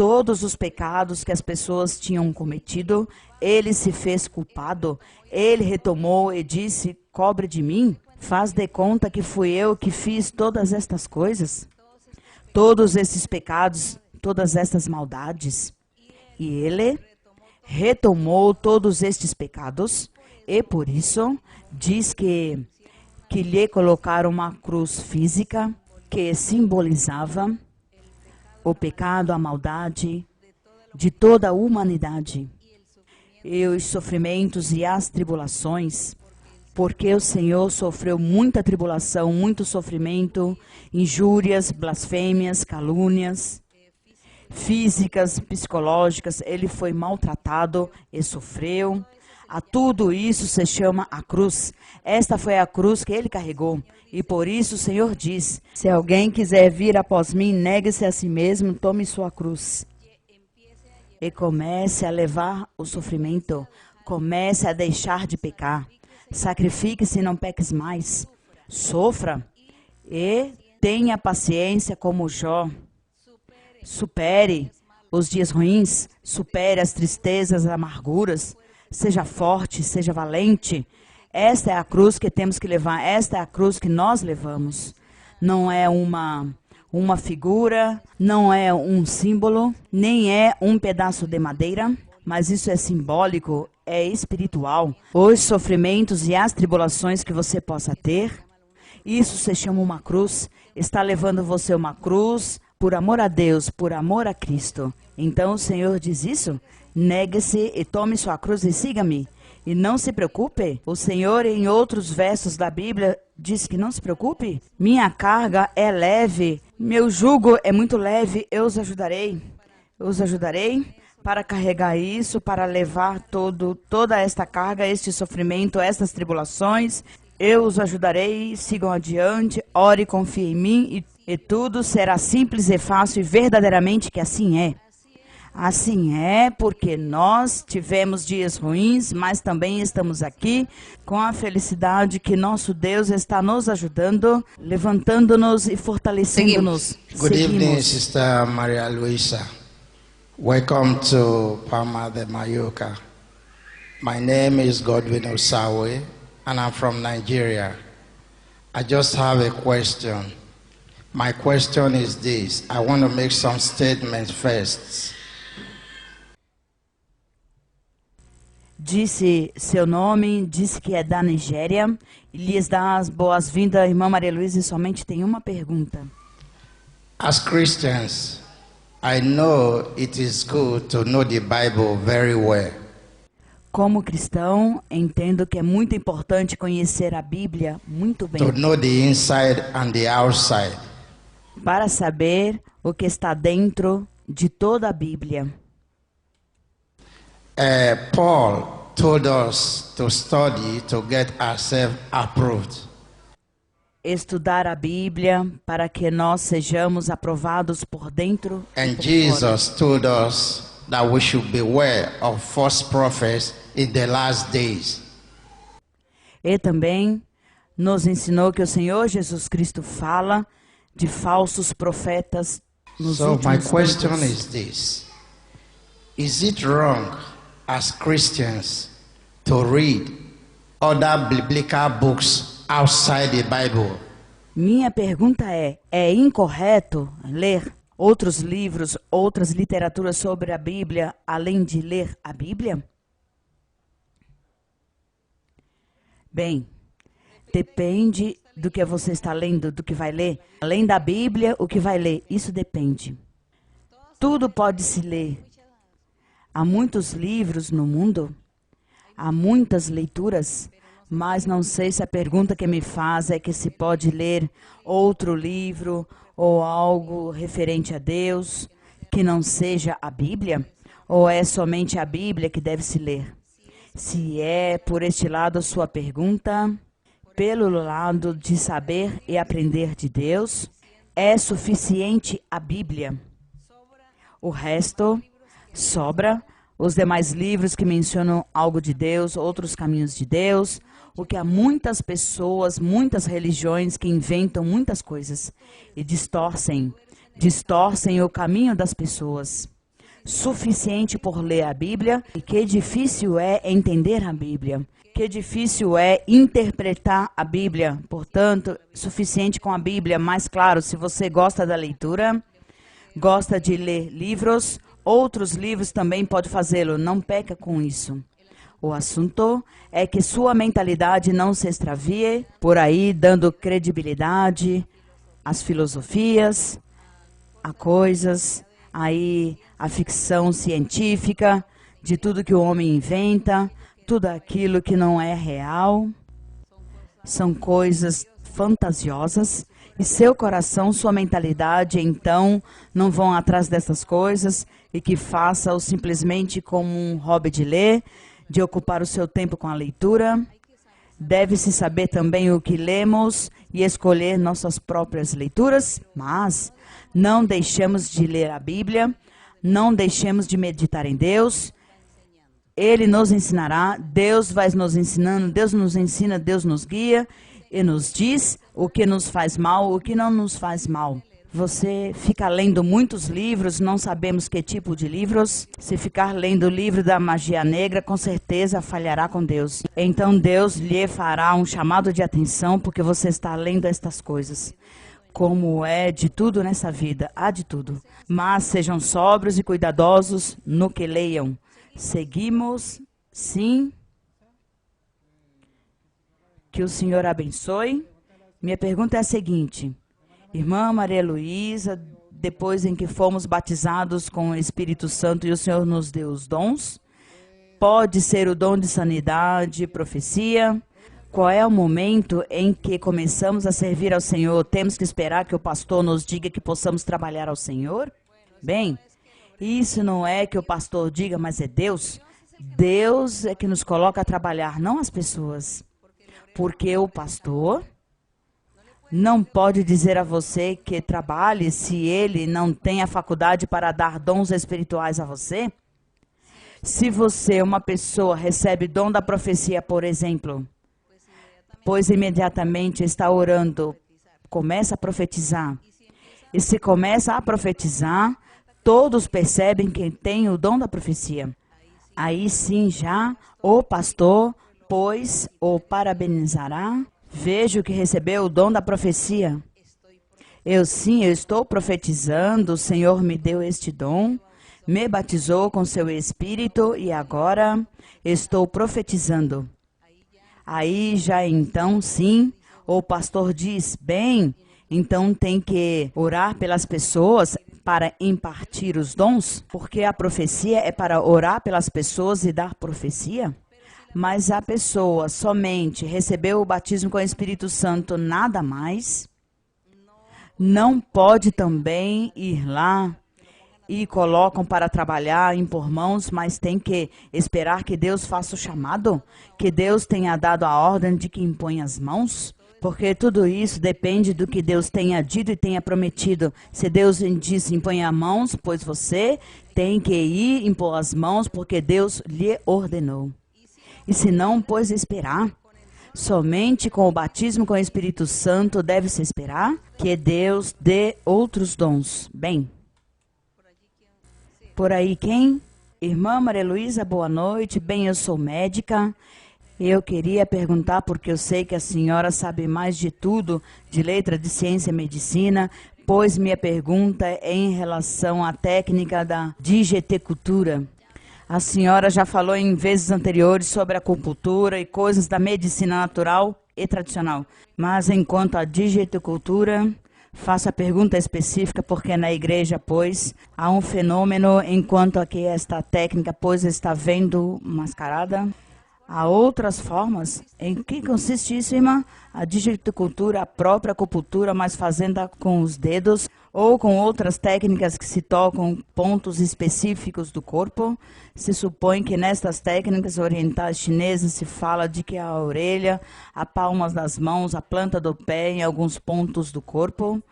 todos os pecados que as pessoas tinham cometido, ele se fez culpado. Ele retomou e disse: cobre de mim, faz de conta que fui eu que fiz todas estas coisas, todos esses pecados, todas estas maldades. E ele retomou todos estes pecados, e por isso diz que lhe colocaram uma cruz física que simbolizava o pecado, a maldade de toda a humanidade, e os sofrimentos e as tribulações, porque o Senhor sofreu muita tribulação, muito sofrimento, injúrias, blasfêmias, calúnias, físicas, psicológicas. Ele foi maltratado e sofreu. A tudo isso se chama a cruz. Esta foi a cruz que ele carregou. E por isso o Senhor diz: se alguém quiser vir após mim, negue-se a si mesmo, tome sua cruz. E comece a levar o sofrimento. Comece a deixar de pecar. Sacrifique-se e não peques mais. Sofra e tenha paciência como Jó. Supere os dias ruins. Supere as tristezas, as amarguras. Seja forte, seja valente. Esta é a cruz que temos que levar. Esta é a cruz que nós levamos. Não é uma figura, não é um símbolo, nem é um pedaço de madeira, mas isso é simbólico, é espiritual. Os sofrimentos e as tribulações que você possa ter, isso se chama uma cruz. Está levando você uma cruz por amor a Deus, por amor a Cristo. Então o Senhor diz isso: negue-se e tome sua cruz e siga-me. E não se preocupe. O Senhor, em outros versos da Bíblia, diz que não se preocupe. Minha carga é leve, meu jugo é muito leve, eu os ajudarei. Eu os ajudarei para carregar isso, para levar toda esta carga, este sofrimento, estas tribulações. Eu os ajudarei, sigam adiante, ore, confie em mim e tudo será simples e fácil, e verdadeiramente que assim é. Assim é, porque nós tivemos dias ruins, mas também estamos aqui com a felicidade que nosso Deus está nos ajudando, levantando-nos e fortalecendo-nos. Good evening, Sister Maria Luisa. Welcome to Palma de Mallorca. My name is Godwin Osawe, and I'm from Nigeria. I just have a question. My question is this. I want to make some statements first. Disse seu nome, disse que é da Nigéria, e lhes dá as boas-vindas, irmã Maria Luísa, e somente tem uma pergunta. As Christians, I know it is good to know the Bible very well. Como cristão, entendo que é muito importante conhecer a Bíblia muito bem, To know the inside and the outside. para saber o que está dentro de toda a Bíblia. Paul told us to study to get ourselves approved. Estudar a Bíblia para que nós sejamos aprovados por dentro e And por fora. Jesus told us that we should beware of false prophets in the last days. E também nos ensinou que o Senhor Jesus Cristo fala de falsos profetas nos So my últimos question tempos. is this. Is it wrong as Christians to read other biblical books outside the Bible? Minha pergunta é incorreto ler outros livros, outras literaturas sobre a Bíblia, além de ler a Bíblia? Bem, depende do que você está lendo, do que vai ler. Além da Bíblia, o que vai ler, isso depende. Tudo pode se ler. Há muitos livros no mundo, há muitas leituras, mas não sei se a pergunta que me faz é que se pode ler outro livro ou algo referente a Deus que não seja a Bíblia, ou é somente a Bíblia que deve se ler. Se é por este lado a sua pergunta, pelo lado de saber e aprender de Deus, é suficiente a Bíblia. O resto sobra, os demais livros que mencionam algo de Deus, outros caminhos de Deus, o que há muitas pessoas, muitas religiões que inventam muitas coisas e distorcem o caminho das pessoas. suficiente por ler a Bíblia e que difícil é entender a Bíblia. Que difícil é interpretar a Bíblia. Portanto, suficiente com a Bíblia. Mas claro, se você gosta da leitura, gosta de ler livros, outros livros também pode fazê-lo. Não peca com isso. O assunto é que sua mentalidade não se extravie por aí, dando credibilidade às filosofias, a coisas, aí a ficção científica, de tudo que o homem inventa, tudo aquilo que não é real. São coisas fantasiosas. E seu coração, sua mentalidade, então, não vão atrás dessas coisas e que faça-o simplesmente como um hobby de ler, de ocupar o seu tempo com a leitura. Deve-se saber também o que lemos e escolher nossas próprias leituras, mas não deixemos de ler a Bíblia, não deixemos de meditar em Deus. Ele nos ensinará, Deus vai nos ensinando, Deus nos ensina, Deus nos guia e nos diz o que nos faz mal, o que não nos faz mal. Você fica lendo muitos livros, não sabemos que tipo de livros. Se ficar lendo o livro da magia negra, com certeza falhará com Deus. Então Deus lhe fará um chamado de atenção porque você está lendo estas coisas. Como é de tudo nessa vida, há de tudo. Mas sejam sóbrios e cuidadosos no que leiam. Seguimos, sim. Que o Senhor abençoe. Minha pergunta é a seguinte. Irmã Maria Luísa, depois em que fomos batizados com o Espírito Santo e o Senhor nos deu os dons, pode ser o dom de sanidade, profecia. Qual é o momento em que começamos a servir ao Senhor? Temos que esperar que o pastor nos diga que possamos trabalhar ao Senhor? Bem, isso não é que o pastor diga, mas é Deus. Deus é que nos coloca a trabalhar, não as pessoas. Porque o pastor não pode dizer a você que trabalhe se ele não tem a faculdade para dar dons espirituais a você. Se você, uma pessoa, recebe dom da profecia, por exemplo, pois imediatamente está orando, começa a profetizar. E se começa a profetizar, todos percebem que tem o dom da profecia. Aí sim já o pastor, pois, o parabenizará. Vejo que recebeu o dom da profecia. Eu estou profetizando, o Senhor me deu este dom, me batizou com seu Espírito e agora estou profetizando. Aí já então sim, o pastor diz, bem, então tem que orar pelas pessoas para impartir os dons, porque a profecia é para orar pelas pessoas e dar profecia. Mas a pessoa somente recebeu o batismo com o Espírito Santo, nada mais, não pode também ir lá e colocam para trabalhar, impor mãos, mas tem que esperar que Deus faça o chamado, que Deus tenha dado a ordem de que impõe as mãos, porque tudo isso depende do que Deus tenha dito e tenha prometido. Se Deus disse impõe as mãos, pois você tem que ir impor as mãos, porque Deus lhe ordenou. E se não, pois esperar. Somente com o batismo com o Espírito Santo deve-se esperar que Deus dê outros dons. Bem, por aí quem? Irmã Maria Luísa, boa noite. Bem, eu sou médica. Eu queria perguntar, porque eu sei que a senhora sabe mais de tudo, de letra, de ciência e medicina, pois minha pergunta é em relação à técnica da digeticultura. A senhora já falou em vezes anteriores sobre a acupuntura e coisas da medicina natural e tradicional. Mas enquanto a digeticultura, faço a pergunta específica porque na igreja, pois, há um fenômeno enquanto aqui esta técnica, pois, está vendo mascarada. Há outras formas. Em que consiste isso, irmã? A digiticultura, a própria acupuntura, mas fazendo com os dedos ou com outras técnicas que se tocam pontos específicos do corpo. Se supõe que nestas técnicas orientais chinesas se fala de que a orelha, a palmas das mãos, a planta do pé em alguns pontos do corpo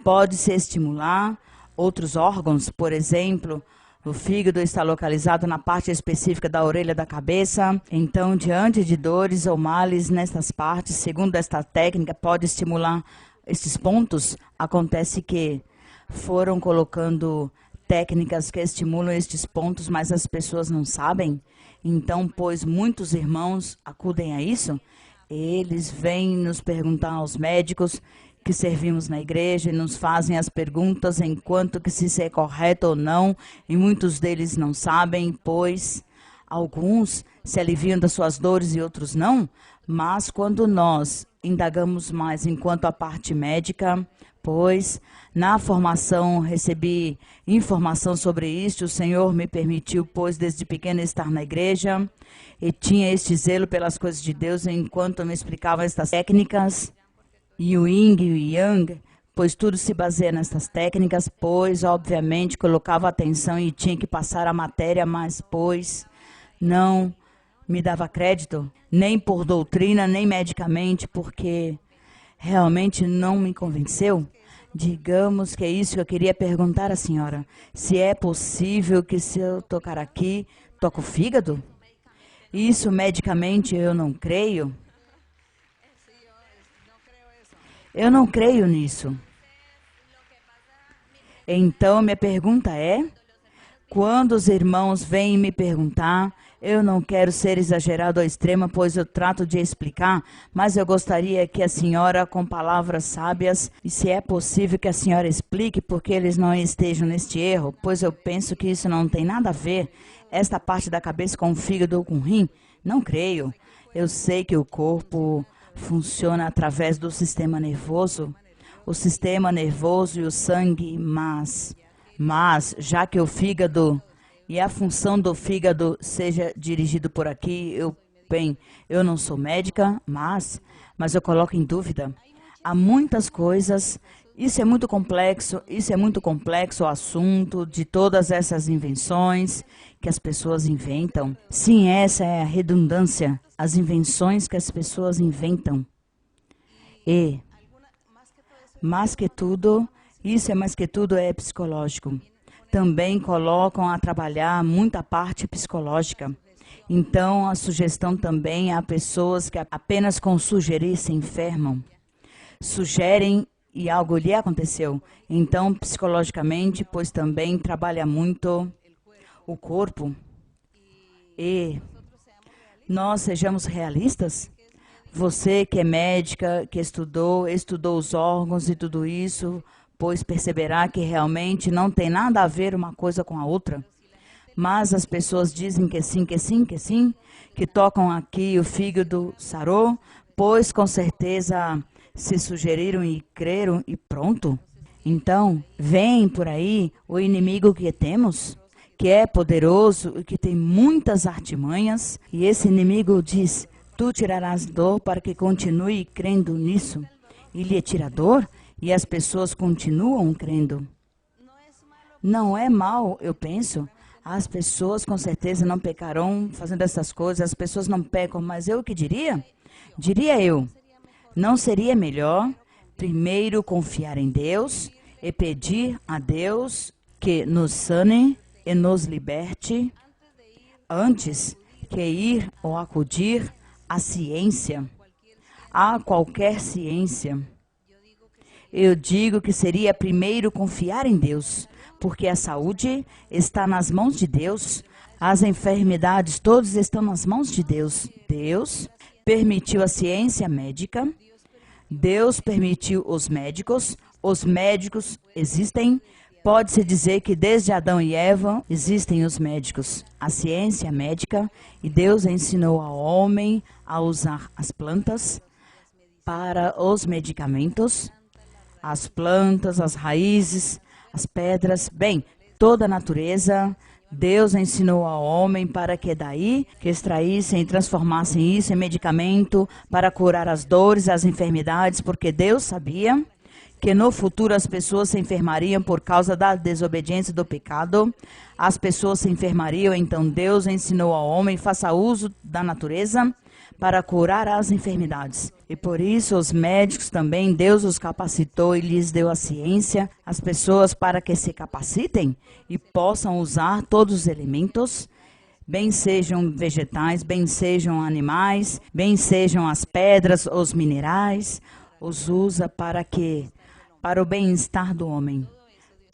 pode-se estimular outros órgãos, por exemplo, o fígado está localizado na parte específica da orelha da cabeça. Então, diante de dores ou males nestas partes, segundo esta técnica, pode estimular esses pontos. Acontece que foram colocando técnicas que estimulam estes pontos, mas as pessoas não sabem. Então, pois muitos irmãos acudem a isso, eles vêm nos perguntar aos médicos que servimos na igreja e nos fazem as perguntas enquanto que se isso é correto ou não, e muitos deles não sabem, pois alguns se aliviam das suas dores e outros não, mas quando nós indagamos mais enquanto a parte médica, pois na formação recebi informação sobre isto, o Senhor me permitiu, pois desde pequena estar na igreja, e tinha este zelo pelas coisas de Deus enquanto me explicava estas técnicas, e o Yin e o Yang, pois tudo se baseia nestas técnicas, pois obviamente colocava atenção e tinha que passar a matéria, mas pois não me dava crédito, nem por doutrina, nem medicamente, porque realmente não me convenceu. Digamos que é isso que eu queria perguntar à senhora. Se é possível que se eu tocar aqui, toco o fígado? Isso medicamente eu não creio. Eu não creio nisso. Então, minha pergunta é, quando os irmãos vêm me perguntar, eu não quero ser exagerado ao extremo, pois eu trato de explicar, mas eu gostaria que a senhora, com palavras sábias, e se é possível que a senhora explique porque eles não estejam neste erro, pois eu penso que isso não tem nada a ver, esta parte da cabeça com o fígado ou com o rim. Não creio. Eu sei que o corpo funciona através do sistema nervoso, o sistema nervoso e o sangue, mas já que o fígado e a função do fígado seja dirigido por aqui, eu não sou médica, mas eu coloco em dúvida. Há muitas coisas, isso é muito complexo o assunto de todas essas invenções que as pessoas inventam. Sim, essa é a redundância, as invenções que as pessoas inventam. E, mais que tudo é psicológico. Também colocam a trabalhar muita parte psicológica. Então, a sugestão também há pessoas que apenas com sugerir se enfermam. Sugerem e algo lhe aconteceu. Então, psicologicamente, pois também trabalha muito o corpo. E nós sejamos realistas. Você que é médica, que estudou os órgãos e tudo isso, pois perceberá que realmente não tem nada a ver uma coisa com a outra. Mas as pessoas dizem que sim, que tocam aqui o fígado sarou, pois com certeza se sugeriram e creram e pronto. Então, vem por aí o inimigo que temos, que é poderoso e que tem muitas artimanhas, e esse inimigo diz, tu tirarás dor para que continue crendo nisso. Ele é tirador e as pessoas continuam crendo. Não é mal, eu penso. As pessoas com certeza não pecarão fazendo essas coisas, as pessoas não pecam, mas eu o que diria? Diria eu, não seria melhor primeiro confiar em Deus e pedir a Deus que nos sane e nos liberte antes que ir ou acudir à ciência, a qualquer ciência? Eu digo que seria primeiro confiar em Deus, porque a saúde está nas mãos de Deus, as enfermidades todas estão nas mãos de Deus. Deus permitiu a ciência médica, Deus permitiu os médicos existem, pode-se dizer que desde Adão e Eva existem os médicos, a ciência médica, e Deus ensinou ao homem a usar as plantas para os medicamentos, as plantas, as raízes, as pedras, bem, toda a natureza. Deus ensinou ao homem para que daí que extraíssem e transformassem isso em medicamento para curar as dores, as enfermidades, porque Deus sabia que no futuro as pessoas se enfermariam por causa da desobediência do pecado. As pessoas se enfermariam, então Deus ensinou ao homem, faça uso da natureza para curar as enfermidades. E por isso os médicos também, Deus os capacitou e lhes deu a ciência, as pessoas para que se capacitem e possam usar todos os elementos, bem sejam vegetais, bem sejam animais, bem sejam as pedras, os minerais, os usa para o bem-estar do homem.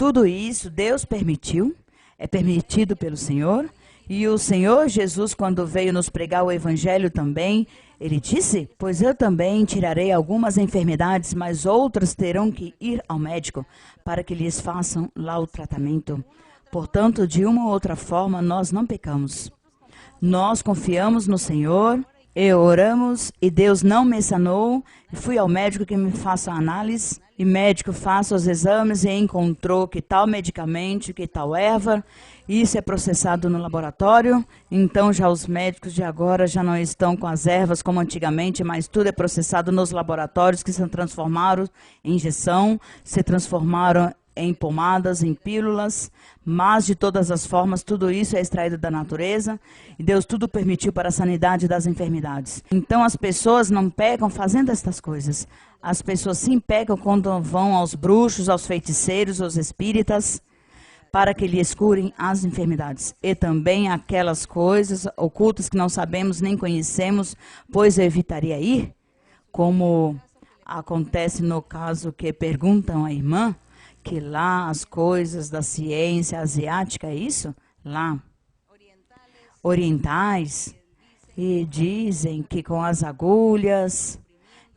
Tudo isso Deus permitiu, é permitido pelo Senhor. E o Senhor Jesus, quando veio nos pregar o Evangelho também, Ele disse: pois eu também tirarei algumas enfermidades, mas outras terão que ir ao médico para que lhes façam lá o tratamento. Portanto, de uma ou outra forma, nós não pecamos. Nós confiamos no Senhor e oramos, e Deus não me sanou. Fui ao médico que me faça a análise, e o médico faça os exames e encontrou que tal medicamento, que tal erva, isso é processado no laboratório. Então já os médicos de agora já não estão com as ervas como antigamente, mas tudo é processado nos laboratórios, que se transformaram em injeção, se transformaram em pomadas, em pílulas, mas de todas as formas, tudo isso é extraído da natureza e Deus tudo permitiu para a sanidade das enfermidades. Então as pessoas não pecam fazendo estas coisas. As pessoas sim pecam quando vão aos bruxos, aos feiticeiros, aos espíritas, para que lhes curem as enfermidades. E também aquelas coisas ocultas que não sabemos nem conhecemos, pois eu evitaria ir, como acontece no caso que perguntam à irmã, que lá as coisas da ciência asiática, é isso? Lá, orientais, e dizem que com as agulhas,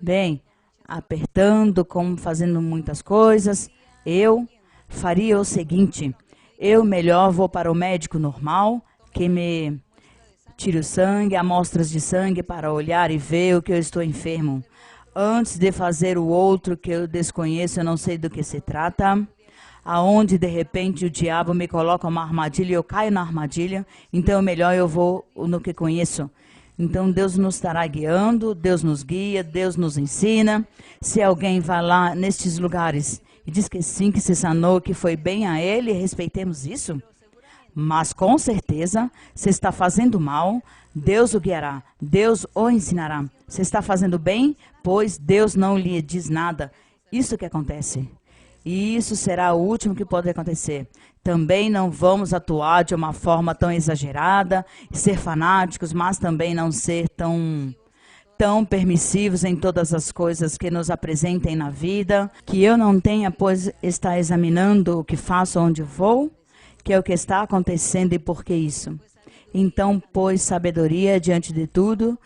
bem, apertando, como fazendo muitas coisas, eu faria o seguinte: eu melhor vou para o médico normal, que me tire o sangue, amostras de sangue para olhar e ver o que eu estou enfermo. Antes de fazer o outro que eu desconheço, eu não sei do que se trata, aonde de repente o diabo me coloca uma armadilha e eu caio na armadilha, então melhor eu vou no que conheço. Então Deus nos estará guiando, Deus nos guia, Deus nos ensina. Se alguém vai lá nestes lugares e diz que sim, que se sanou, que foi bem a ele, respeitemos isso. Mas com certeza, se está fazendo mal, Deus o guiará, Deus o ensinará. Se está fazendo bem, pois Deus não lhe diz nada. Isso que acontece. E isso será o último que pode acontecer. Também não vamos atuar de uma forma tão exagerada, e ser fanáticos, mas também não ser tão permissivos em todas as coisas que nos apresentem na vida, que eu não tenha, pois, estar examinando o que faço, onde vou, que é o que está acontecendo e por que isso. Então, pois, sabedoria diante de tudo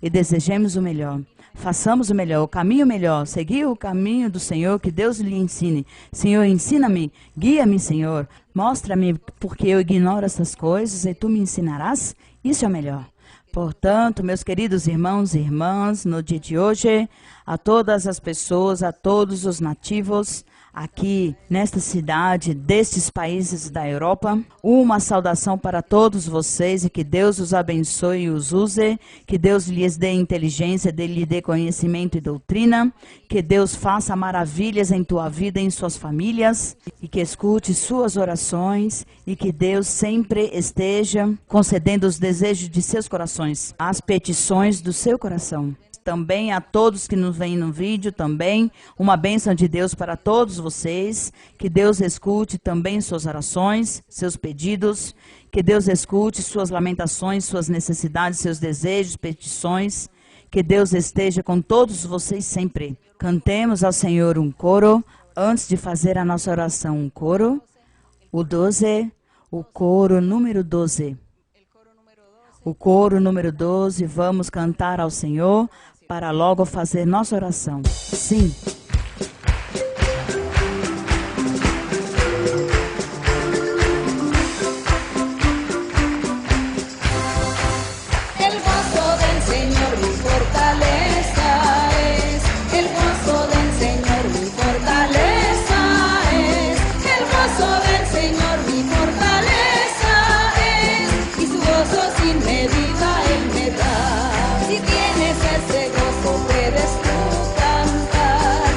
e desejemos o melhor. Façamos o melhor, o caminho melhor, seguir o caminho do Senhor, que Deus lhe ensine. Senhor, ensina-me, guia-me, Senhor, mostra-me, porque eu ignoro essas coisas e tu me ensinarás. Isso é o melhor. Portanto, meus queridos irmãos e irmãs, no dia de hoje, a todas as pessoas, a todos os nativos, aqui nesta cidade, destes países da Europa, uma saudação para todos vocês e que Deus os abençoe e os use, que Deus lhes dê inteligência, lhe dê conhecimento e doutrina, que Deus faça maravilhas em tua vida e em suas famílias e que escute suas orações e que Deus sempre esteja concedendo os desejos de seus corações, as petições do seu coração. Também a todos que nos veem no vídeo, também uma bênção de Deus para todos vocês, que Deus escute também suas orações, seus pedidos, que Deus escute suas lamentações, suas necessidades, seus desejos, petições, que Deus esteja com todos vocês sempre. Cantemos ao Senhor um coro, antes de fazer a nossa oração, um coro, o 12, o coro número 12. O coro número 12, vamos cantar ao Senhor, para logo fazer nossa oração. Sim. El gozo del Señor mi fortaleza es. El gozo del Señor mi fortaleza es. El gozo del Señor mi fortaleza es. Y su gozo sin medida Él me da. Si tienes ese gozo puedes tú cantar.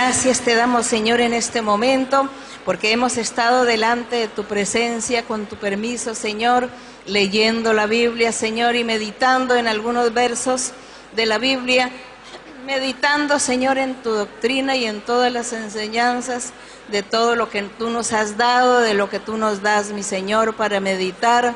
Gracias te damos, Señor, en este momento, porque hemos estado delante de tu presencia, con tu permiso, Señor, leyendo la Biblia, Señor, y meditando en algunos versos de la Biblia, meditando, Señor, en tu doctrina y en todas las enseñanzas, de todo lo que tú nos has dado, de lo que tú nos das, mi Señor, para meditar,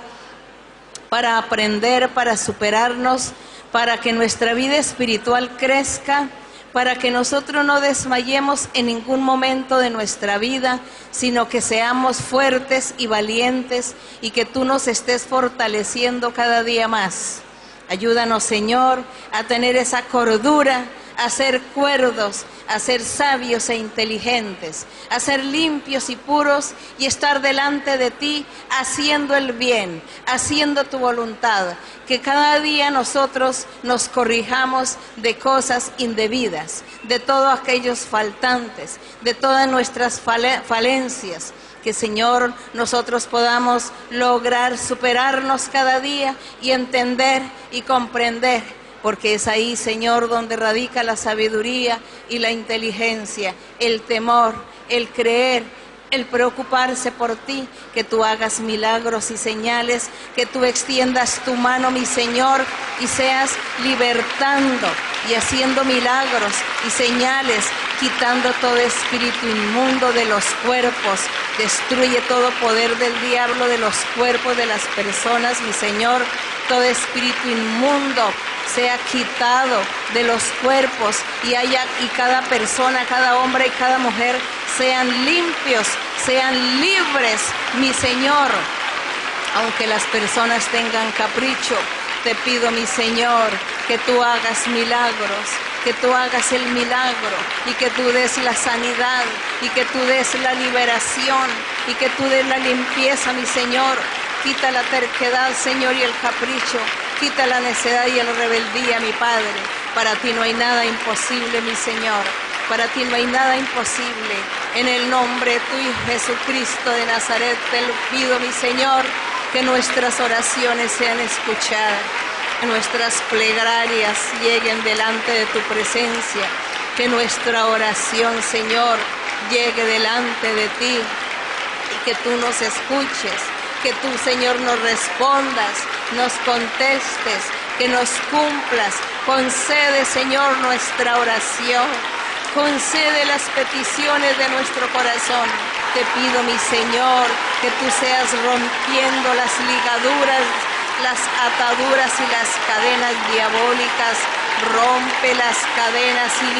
para aprender, para superarnos, para que nuestra vida espiritual crezca, para que nosotros no desmayemos en ningún momento de nuestra vida, sino que seamos fuertes y valientes y que tú nos estés fortaleciendo cada día más. Ayúdanos, Señor, a tener esa cordura, a ser cuerdos, a ser sabios e inteligentes, a ser limpios y puros y estar delante de ti haciendo el bien, haciendo tu voluntad. Que cada día nosotros nos corrijamos de cosas indebidas, de todos aquellos faltantes, de todas nuestras falencias. Que, Señor, nosotros podamos lograr superarnos cada día y entender y comprender, porque es ahí, Señor, donde radica la sabiduría y la inteligencia, el temor, el creer, el preocuparse por ti, que tú hagas milagros y señales, que tú extiendas tu mano, mi Señor, y seas libertando y haciendo milagros y señales, quitando todo espíritu inmundo de los cuerpos. Destruye todo poder del diablo de los cuerpos de las personas, mi Señor. Todo espíritu inmundo sea quitado de los cuerpos y cada persona, cada hombre y cada mujer sean limpios, sean libres, mi Señor. Aunque las personas tengan capricho, te pido, mi Señor, que tú hagas milagros, que tú hagas el milagro y que tú des la sanidad y que tú des la liberación y que tú des la limpieza, mi Señor. Quita la terquedad, Señor, y el capricho. Quita la necedad y la rebeldía, mi Padre. Para ti no hay nada imposible, mi Señor. Para ti no hay nada imposible. En el nombre de tu Hijo Jesucristo de Nazaret te lo pido, mi Señor, que nuestras oraciones sean escuchadas, que nuestras plegarias lleguen delante de tu presencia, que nuestra oración, Señor, llegue delante de ti y que tú nos escuches. Que tú, Señor, nos respondas, nos contestes, que nos cumplas. Concede, Señor, nuestra oración. Concede las peticiones de nuestro corazón. Te pido, mi Señor, que tú seas rompiendo las ligaduras, las ataduras y las cadenas diabólicas. Rompe las cadenas y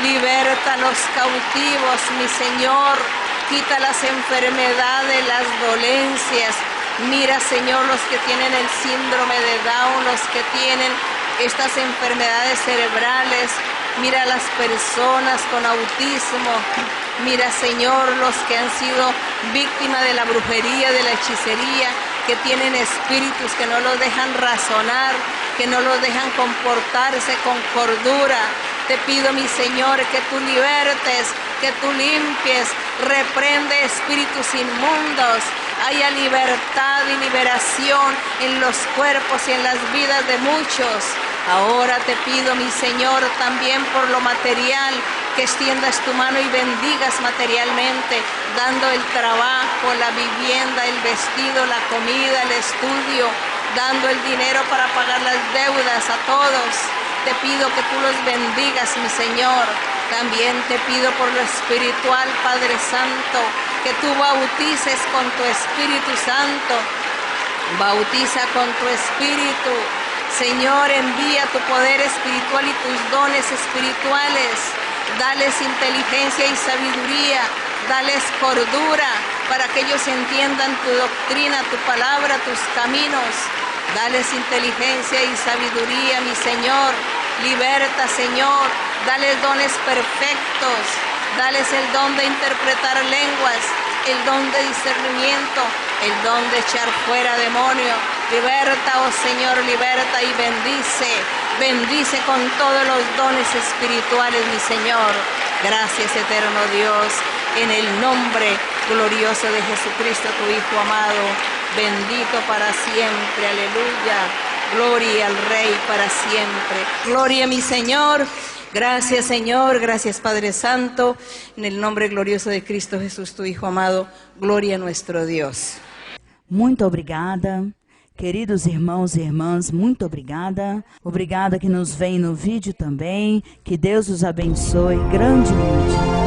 liberta a los cautivos, mi Señor. Quita las enfermedades, las dolencias. Mira, Señor, los que tienen el síndrome de Down, los que tienen estas enfermedades cerebrales. Mira a las personas con autismo. Mira, Señor, los que han sido víctimas de la brujería, de la hechicería, que tienen espíritus que no los dejan razonar, que no los dejan comportarse con cordura. Te pido, mi Señor, que tú libertes, que tú limpies, reprende espíritus inmundos. Haya libertad y liberación en los cuerpos y en las vidas de muchos. Ahora te pido, mi Señor, también por lo material, que extiendas tu mano y bendigas materialmente, dando el trabajo, la vivienda, el vestido, la comida, el estudio, dando el dinero para pagar las deudas a todos. Te pido que tú los bendigas, mi Señor. También te pido por lo espiritual, Padre Santo, que tú bautices con tu Espíritu Santo. Bautiza con tu Espíritu. Señor, envía tu poder espiritual y tus dones espirituales. Dales inteligencia y sabiduría. Dales cordura para que ellos entiendan tu doctrina, tu palabra, tus caminos. Dales inteligencia y sabiduría, mi Señor. Liberta, Señor. Dales dones perfectos. Dales el don de interpretar lenguas, el don de discernimiento, el don de echar fuera demonios. Liberta, oh Señor, liberta y bendice. Bendice con todos los dones espirituales, mi Señor. Gracias, eterno Dios, en el nombre glorioso de Jesucristo, tu Hijo amado, bendito para siempre. Aleluya. Gloria al Rey para siempre. Gloria, mi Señor. Gracias, Señor, gracias, Padre Santo, en el nombre glorioso de Cristo Jesús, tu Hijo amado, gloria a nuestro Dios. Muito obrigada. Queridos irmãos e irmãs, muito obrigada. Obrigada que nos vem no vídeo também. Que Deus os abençoe grandemente.